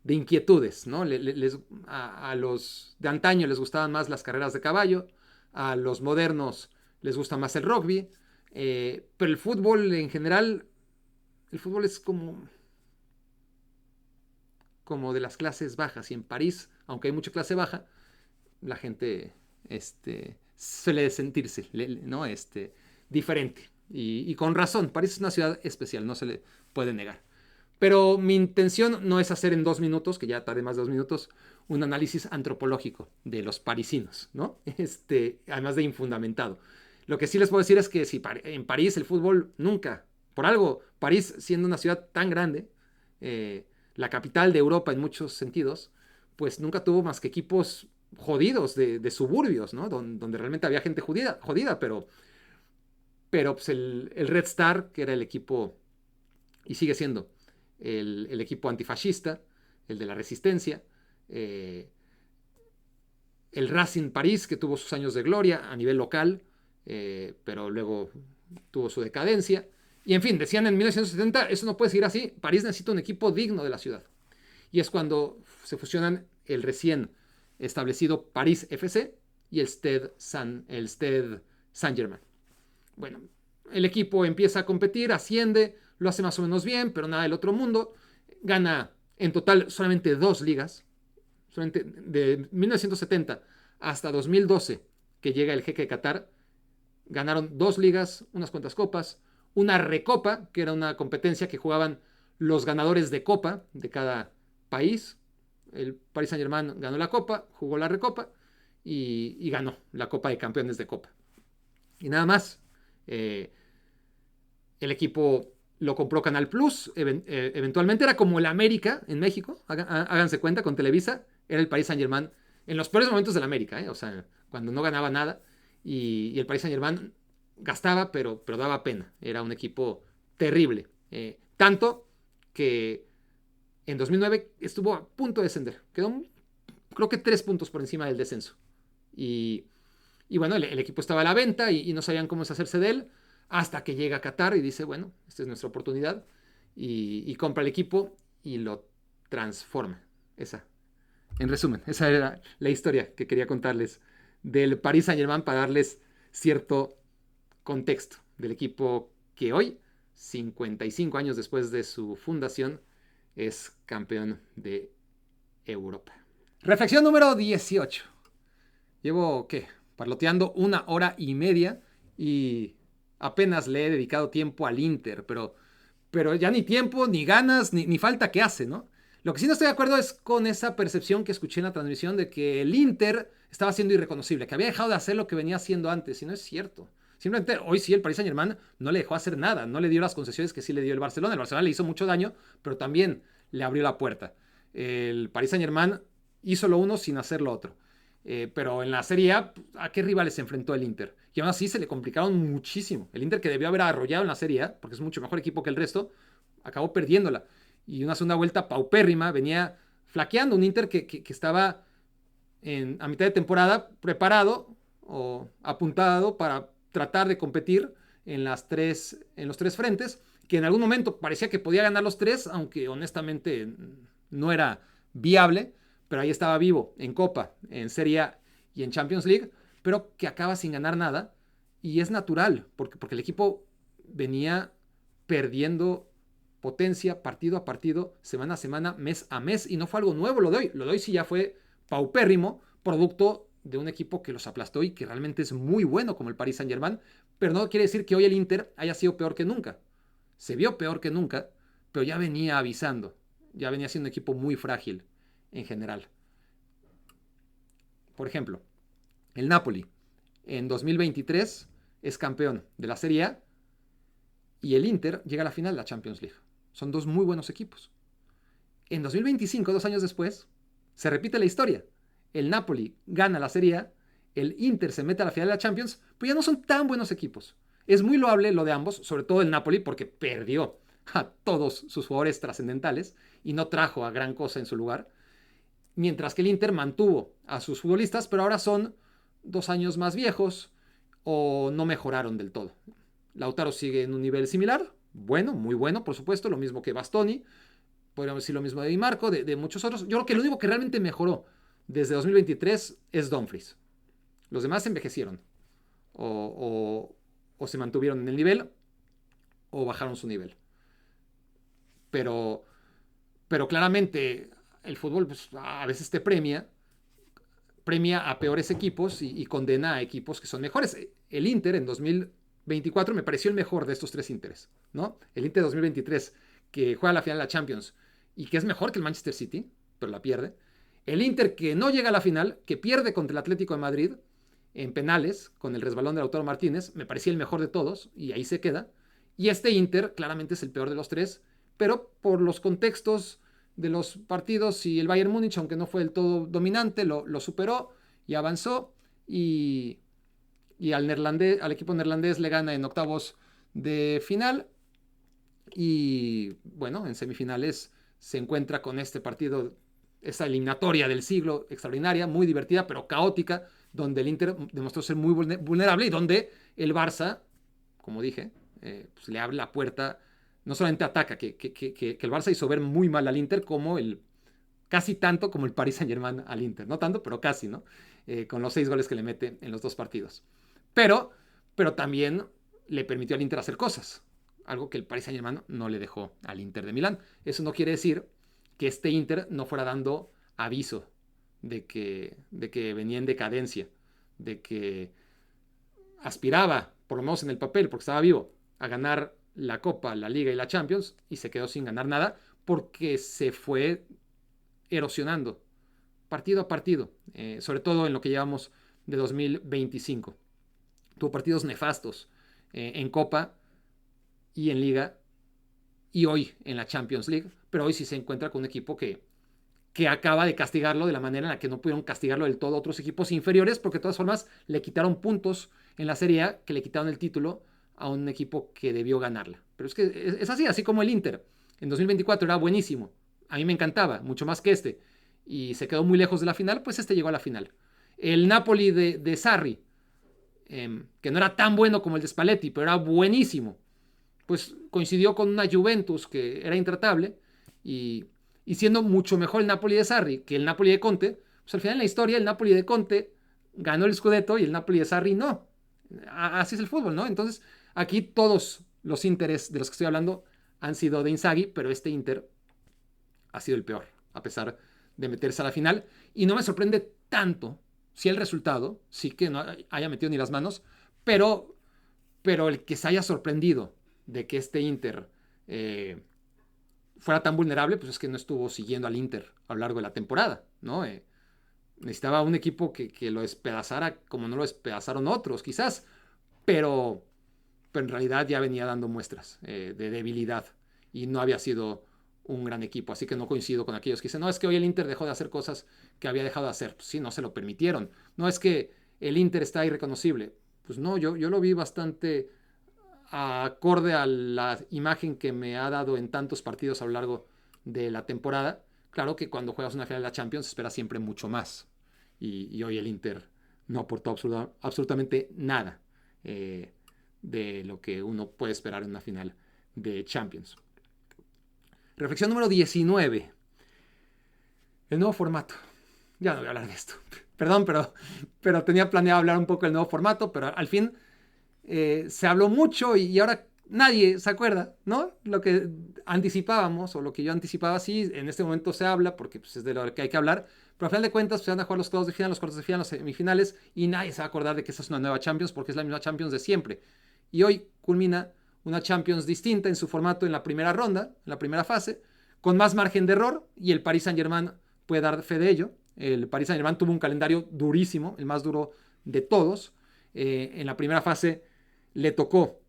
inquietudes, ¿no? A los de antaño les gustaban más las carreras de caballo, a los modernos les gusta más el rugby, pero el fútbol en general, el fútbol es como de las clases bajas, y en París, aunque hay mucha clase baja, la gente suele sentirse, ¿no? Diferente, y con razón. París es una ciudad especial, no se le puede negar. Pero mi intención no es hacer en 2 minutos, que ya tardé más de 2 minutos, un análisis antropológico de los parisinos, ¿no? Además de infundamentado. Lo que sí les puedo decir es que si en París el fútbol nunca, por algo, París siendo una ciudad tan grande, la capital de Europa en muchos sentidos, pues nunca tuvo más que equipos jodidos de suburbios, ¿no? Donde realmente había gente jodida, pero pues el Red Star, que era el equipo, y sigue siendo el equipo antifascista, el de la resistencia, el Racing París, que tuvo sus años de gloria a nivel local, pero luego tuvo su decadencia. Y en fin, decían en 1970, eso no puede seguir así, París necesita un equipo digno de la ciudad. Y es cuando se fusionan el recién establecido París FC y el Stade Saint-Germain. Bueno, el equipo empieza a competir, asciende, lo hace más o menos bien, pero nada del otro mundo. Gana en total solamente 2 ligas. Solamente de 1970 hasta 2012, que llega el jeque de Qatar, ganaron 2 ligas, unas cuantas copas, una recopa, que era una competencia que jugaban los ganadores de copa de cada país. El Paris Saint-Germain ganó la copa, jugó la recopa y ganó la Copa de Campeones de Copa. Y nada más. El equipo lo compró Canal Plus, eventualmente era como el América en México, háganse cuenta, con Televisa, era el Paris Saint-Germain en los peores momentos del América, o sea, cuando no ganaba nada, y el Paris Saint-Germain gastaba, pero daba pena, era un equipo terrible, tanto que en 2009 estuvo a punto de descender, quedó creo que 3 puntos por encima del descenso, Y bueno, el equipo estaba a la venta y no sabían cómo deshacerse de él, hasta que llega a Qatar y dice, bueno, esta es nuestra oportunidad, y compra el equipo y lo transforma. En resumen, esa era la historia que quería contarles del Paris Saint-Germain para darles cierto contexto del equipo que hoy, 55 años después de su fundación, es campeón de Europa. Reflexión número 18. Llevo, ¿qué? Parloteando 1 hora y media y apenas le he dedicado tiempo al Inter, pero ya ni tiempo, ni ganas, ni falta que hace, ¿no? Lo que sí no estoy de acuerdo es con esa percepción que escuché en la transmisión de que el Inter estaba siendo irreconocible, que había dejado de hacer lo que venía haciendo antes, y no es cierto. Simplemente hoy sí el Paris Saint-Germain no le dejó hacer nada, no le dio las concesiones que sí le dio el Barcelona. El Barcelona le hizo mucho daño, pero también le abrió la puerta. El Paris Saint-Germain hizo lo uno sin hacer lo otro. Pero en la Serie ¿a qué rivales se enfrentó el Inter? Y aún así se le complicaron muchísimo. El Inter, que debió haber arrollado en la Serie A, porque es mucho mejor equipo que el resto, acabó perdiéndola. Y una segunda vuelta paupérrima, venía flaqueando. Un Inter que estaba a mitad de temporada preparado o apuntado para tratar de competir en los tres frentes, que en algún momento parecía que podía ganar los tres, aunque honestamente no era viable, pero ahí estaba vivo en Copa, en Serie A y en Champions League, pero que acaba sin ganar nada. Y es natural, porque el equipo venía perdiendo potencia partido a partido, semana a semana, mes a mes, y no fue algo nuevo, lo doy si ya fue paupérrimo, producto de un equipo que los aplastó y que realmente es muy bueno como el Paris Saint-Germain, pero no quiere decir que hoy el Inter haya sido peor que nunca. Se vio peor que nunca, pero ya venía avisando, ya venía siendo un equipo muy frágil en general. Por ejemplo, el Napoli en 2023 es campeón de la Serie A y el Inter llega a la final de la Champions League. Son dos muy buenos equipos. En 2025, 2 años después, se repite la historia. El Napoli gana la Serie A, el Inter se mete a la final de la Champions, pero ya no son tan buenos equipos. Es muy loable lo de ambos, sobre todo el Napoli, porque perdió a todos sus jugadores trascendentales y no trajo a gran cosa en su lugar. Mientras que el Inter mantuvo a sus futbolistas, pero ahora son 2 años más viejos o no mejoraron del todo. Lautaro sigue en un nivel similar, bueno, muy bueno, por supuesto, lo mismo que Bastoni, podríamos decir lo mismo de Di Marco, de muchos otros. Yo creo que lo único que realmente mejoró desde 2023 es Dumfries. Los demás se envejecieron o se mantuvieron en el nivel o bajaron su nivel. Pero claramente el fútbol pues, a veces te premia a peores equipos y condena a equipos que son mejores. El Inter en 2024 me pareció el mejor de estos tres Interes, ¿no? El Inter 2023 que juega la final de la Champions y que es mejor que el Manchester City, pero la pierde. El Inter que no llega a la final, que pierde contra el Atlético de Madrid en penales con el resbalón de Lautaro Martínez, me parecía el mejor de todos y ahí se queda. Y este Inter claramente es el peor de los tres, pero por los contextos de los partidos y el Bayern Múnich, aunque no fue del todo dominante, lo superó y avanzó y al equipo neerlandés le gana en octavos de final y bueno, en semifinales se encuentra con este partido, esa eliminatoria del siglo extraordinaria, muy divertida pero caótica, donde el Inter demostró ser muy vulnerable y donde el Barça, como dije, pues le abre la puerta, no solamente ataca, que el Barça hizo ver muy mal al Inter como casi tanto como el Paris Saint-Germain al Inter, no tanto, pero casi, ¿no? Con los 6 goles que le mete en los 2 partidos. Pero también le permitió al Inter hacer cosas, algo que el Paris Saint-Germain no le dejó al Inter de Milán. Eso no quiere decir que este Inter no fuera dando aviso de que venía en decadencia, de que aspiraba, por lo menos en el papel, porque estaba vivo, a ganar la Copa, la Liga y la Champions, y se quedó sin ganar nada porque se fue erosionando partido a partido, sobre todo en lo que llevamos de 2025. Tuvo partidos nefastos en Copa y en Liga y hoy en la Champions League, pero hoy sí se encuentra con un equipo que acaba de castigarlo de la manera en la que no pudieron castigarlo del todo otros equipos inferiores, porque de todas formas le quitaron puntos en la Serie A, que le quitaron el título a un equipo que debió ganarla. Pero es que es así como el Inter. En 2024 era buenísimo, a mí me encantaba, mucho más que este, y se quedó muy lejos de la final, pues este llegó a la final. El Napoli de Sarri, que no era tan bueno como el de Spalletti, pero era buenísimo, pues coincidió con una Juventus que era intratable y, y siendo mucho mejor el Napoli de Sarri que el Napoli de Conte, pues al final en la historia el Napoli de Conte ganó el Scudetto y el Napoli de Sarri no. Así es el fútbol, ¿no? Entonces aquí todos los Interes de los que estoy hablando han sido de Inzaghi, pero este Inter ha sido el peor, a pesar de meterse a la final. Y no me sorprende tanto si el resultado, sí que no haya metido ni las manos, pero, pero el que se haya sorprendido de que este Inter fuera tan vulnerable, pues es que no estuvo siguiendo al Inter a lo largo de la temporada, ¿no? Necesitaba un equipo que lo despedazara como no lo despedazaron otros, quizás, pero, pero en realidad ya venía dando muestras de debilidad y no había sido un gran equipo, así que no coincido con aquellos que dicen, no, es que hoy el Inter dejó de hacer cosas que había dejado de hacer, pues sí, no se lo permitieron, no es que el Inter está irreconocible, pues no, yo lo vi bastante acorde a la imagen que me ha dado en tantos partidos a lo largo de la temporada. Claro que cuando juegas una final de la Champions espera siempre mucho más. Y hoy el Inter no aportó absolutamente nada de lo que uno puede esperar en una final de Champions. Reflexión número 19. El nuevo formato. Ya no voy a hablar de esto. Perdón, pero tenía planeado hablar un poco del nuevo formato, pero al fin se habló mucho y ahora nadie se acuerda, ¿no? Lo que anticipábamos o lo que yo anticipaba, sí, en este momento se habla porque pues, es de lo que hay que hablar, pero al final de cuentas pues, se van a jugar los octavos de final, los cuartos de final, las semifinales y nadie se va a acordar de que esa es una nueva Champions porque es la misma Champions de siempre. Y hoy culmina una Champions distinta en su formato en la primera ronda, en la primera fase, con más margen de error y el Paris Saint-Germain puede dar fe de ello. El Paris Saint-Germain tuvo un calendario durísimo, el más duro de todos. En la primera fase le tocó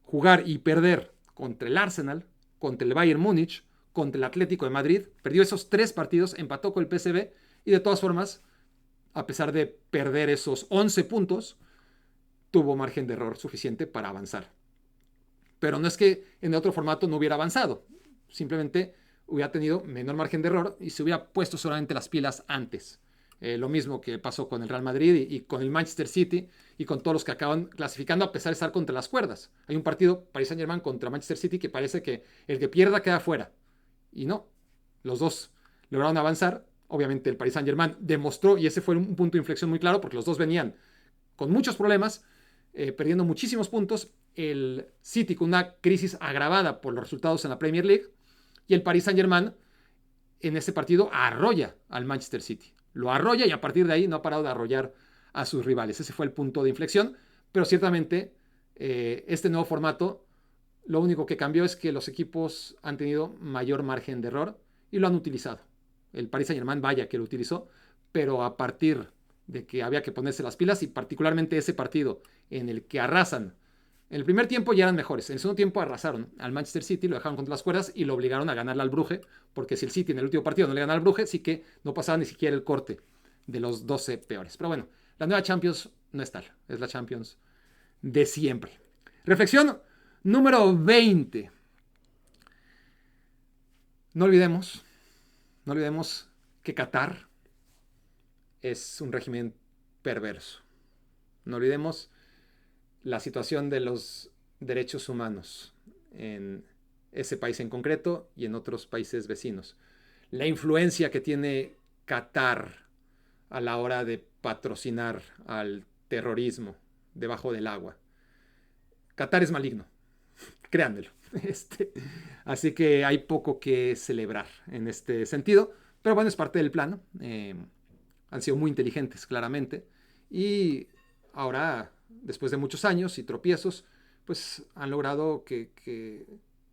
jugar y perder contra el Arsenal, contra el Bayern Múnich, contra el Atlético de Madrid. Perdió esos 3 partidos, empató con el PSV y de todas formas, a pesar de perder esos 11 puntos, tuvo margen de error suficiente para avanzar. Pero no es que en otro formato no hubiera avanzado, simplemente hubiera tenido menor margen de error y se hubiera puesto solamente las pilas antes. Lo mismo que pasó con el Real Madrid y con el Manchester City y con todos los que acaban clasificando a pesar de estar contra las cuerdas. Hay un partido Paris Saint-Germain contra Manchester City que parece que el que pierda queda fuera. Y no, los dos lograron avanzar. Obviamente el Paris Saint-Germain demostró, y ese fue un punto de inflexión muy claro, porque los dos venían con muchos problemas, perdiendo muchísimos puntos. El City con una crisis agravada por los resultados en la Premier League. Y el Paris Saint-Germain en ese partido arrolla al Manchester City. Lo arrolla y a partir de ahí no ha parado de arrollar a sus rivales. Ese fue el punto de inflexión. Pero ciertamente este nuevo formato lo único que cambió es que los equipos han tenido mayor margen de error y lo han utilizado. El Paris Saint-Germain vaya que lo utilizó, pero a partir de que había que ponerse las pilas y particularmente ese partido en el que arrasan. En el primer tiempo ya eran mejores. En el segundo tiempo arrasaron al Manchester City, lo dejaron contra las cuerdas y lo obligaron a ganarle al Brugge, porque si el City en el último partido no le gana al Brugge, sí que no pasaba ni siquiera el corte de los 12 peores. Pero bueno, la nueva Champions no es tal, es la Champions de siempre. Reflexión número 20. No olvidemos, no olvidemos que Qatar es un régimen perverso. No olvidemos la situación de los derechos humanos en ese país en concreto y en otros países vecinos. La influencia que tiene Qatar a la hora de patrocinar al terrorismo debajo del agua. Qatar es maligno, créanmelo. Así que hay poco que celebrar en este sentido, pero bueno, es parte del plano. Han sido muy inteligentes, claramente, y ahora, después de muchos años y tropiezos, pues han logrado que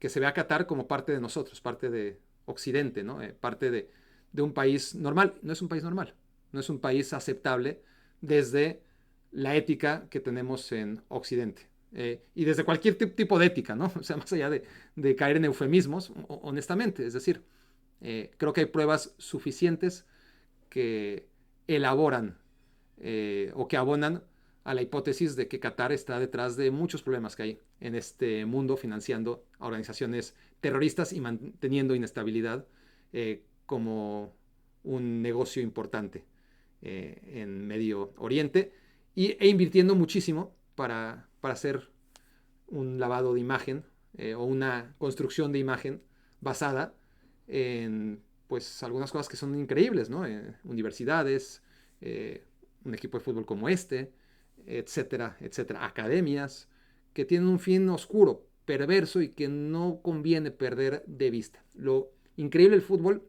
se vea a Qatar como parte de nosotros, parte de Occidente, ¿no? Parte de un país normal. No es un país normal, no es un país aceptable desde la ética que tenemos en Occidente. Y desde cualquier tipo de ética, ¿no? O sea, más allá de caer en eufemismos, honestamente, es decir, creo que hay pruebas suficientes que elaboran o que abonan a la hipótesis de que Qatar está detrás de muchos problemas que hay en este mundo, financiando a organizaciones terroristas y manteniendo inestabilidad como un negocio importante. en Medio Oriente e invirtiendo muchísimo para hacer un lavado de imagen o una construcción de imagen basada en pues algunas cosas que son increíbles, ¿no? Universidades, un equipo de fútbol como este, etcétera, etcétera, academias que tienen un fin oscuro, perverso y que no conviene perder de vista. Lo increíble del fútbol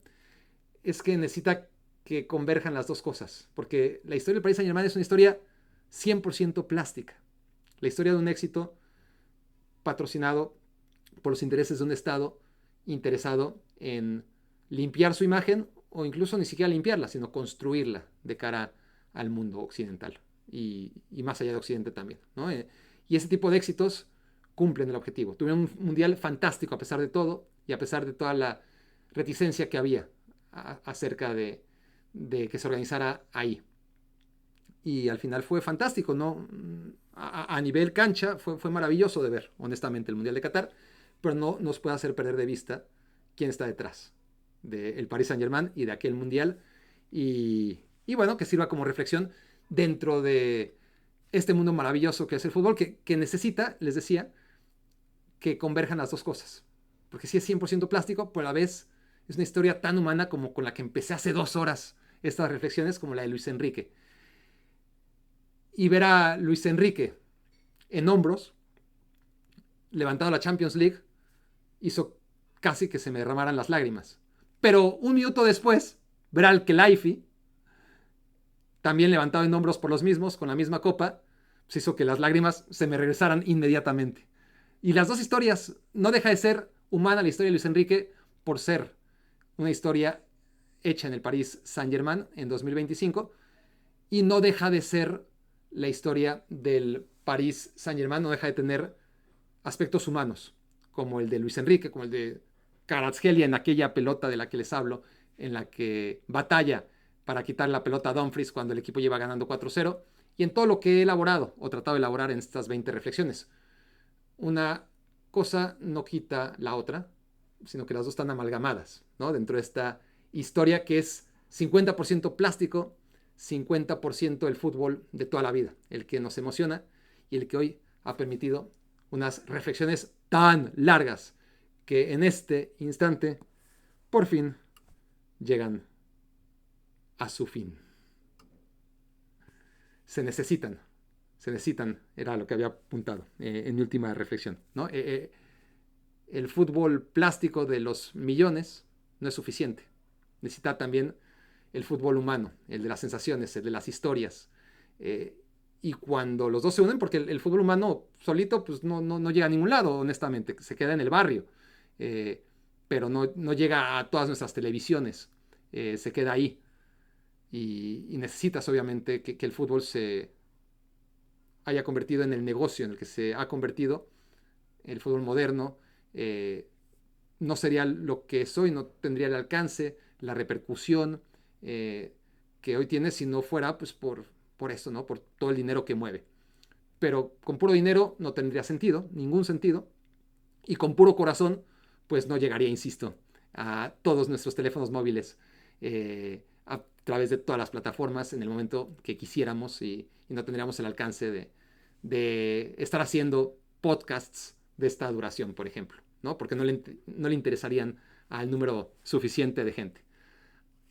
es que necesita que converjan las dos cosas, porque la historia del Paris Saint-Germain es una historia 100% plástica, la historia de un éxito patrocinado por los intereses de un Estado interesado en limpiar su imagen o incluso ni siquiera limpiarla, sino construirla de cara al mundo occidental y más allá de Occidente también, ¿no? Y ese tipo de éxitos cumplen el objetivo. Tuvieron un mundial fantástico a pesar de todo y a pesar de toda la reticencia que había acerca de que se organizara ahí. Y al final fue fantástico, ¿no? A nivel cancha fue maravilloso de ver, honestamente, el Mundial de Qatar, pero no nos puede hacer perder de vista quién está detrás del Paris Saint-Germain y de aquel Mundial. Y bueno, que sirva como reflexión dentro de este mundo maravilloso que es el fútbol, que necesita, les decía, que converjan las dos cosas. Porque sí es 100% plástico, pero a la vez es una historia tan humana como con la que empecé hace 2 horas estas reflexiones, como la de Luis Enrique. Y ver a Luis Enrique en hombros, levantado la Champions League, hizo casi que se me derramaran las lágrimas. Pero un minuto después, ver al Khelaifi, también levantado en hombros por los mismos, con la misma copa, pues hizo que las lágrimas se me regresaran inmediatamente. Y las dos historias, no deja de ser humana la historia de Luis Enrique por ser una historia hecha en el Paris Saint-Germain en 2025 y no deja de ser la historia del Paris Saint-Germain, no deja de tener aspectos humanos, como el de Luis Enrique, como el de Kvaratskhelia en aquella pelota de la que les hablo, en la que batalla para quitar la pelota a Dumfries cuando el equipo lleva ganando 4-0, y en todo lo que he elaborado o tratado de elaborar en estas 20 reflexiones. Una cosa no quita la otra, sino que las dos están amalgamadas, ¿no? Dentro de esta historia que es 50% plástico, 50% el fútbol de toda la vida, el que nos emociona y el que hoy ha permitido unas reflexiones tan largas que en este instante por fin llegan a su fin. Se necesitan, era lo que había apuntado en mi última reflexión, ¿no? El fútbol plástico de los millones no es suficiente. Necesita también el fútbol humano, el de las sensaciones, el de las historias. Y cuando los dos se unen, porque el fútbol humano solito pues no llega a ningún lado, honestamente, se queda en el barrio, pero no llega a todas nuestras televisiones, se queda ahí. Y necesitas obviamente que el fútbol se haya convertido en el negocio en el que se ha convertido el fútbol moderno. No sería lo que es hoy, no tendría el alcance, la repercusión que hoy tiene si no fuera pues por esto, ¿no? Por todo el dinero que mueve. Pero con puro dinero no tendría sentido, ningún sentido. Y con puro corazón, pues no llegaría, insisto, a todos nuestros teléfonos móviles a través de todas las plataformas en el momento que quisiéramos y no tendríamos el alcance de estar haciendo podcasts de esta duración, por ejemplo, ¿no? Porque no le interesarían al número suficiente de gente.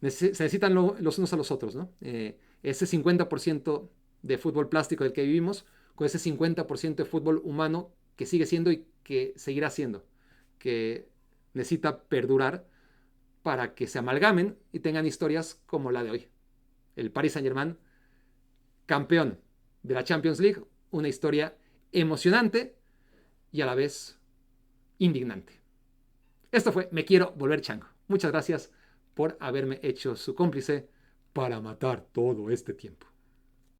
Se necesitan los unos a los otros, ¿no? Ese 50% de fútbol plástico del que vivimos, con ese 50% de fútbol humano que sigue siendo y que seguirá siendo, que necesita perdurar para que se amalgamen y tengan historias como la de hoy. El Paris Saint-Germain, campeón de la Champions League, una historia emocionante y a la vez indignante. Esto fue Me Quiero Volver Chango. Muchas gracias por haberme hecho su cómplice para matar todo este tiempo.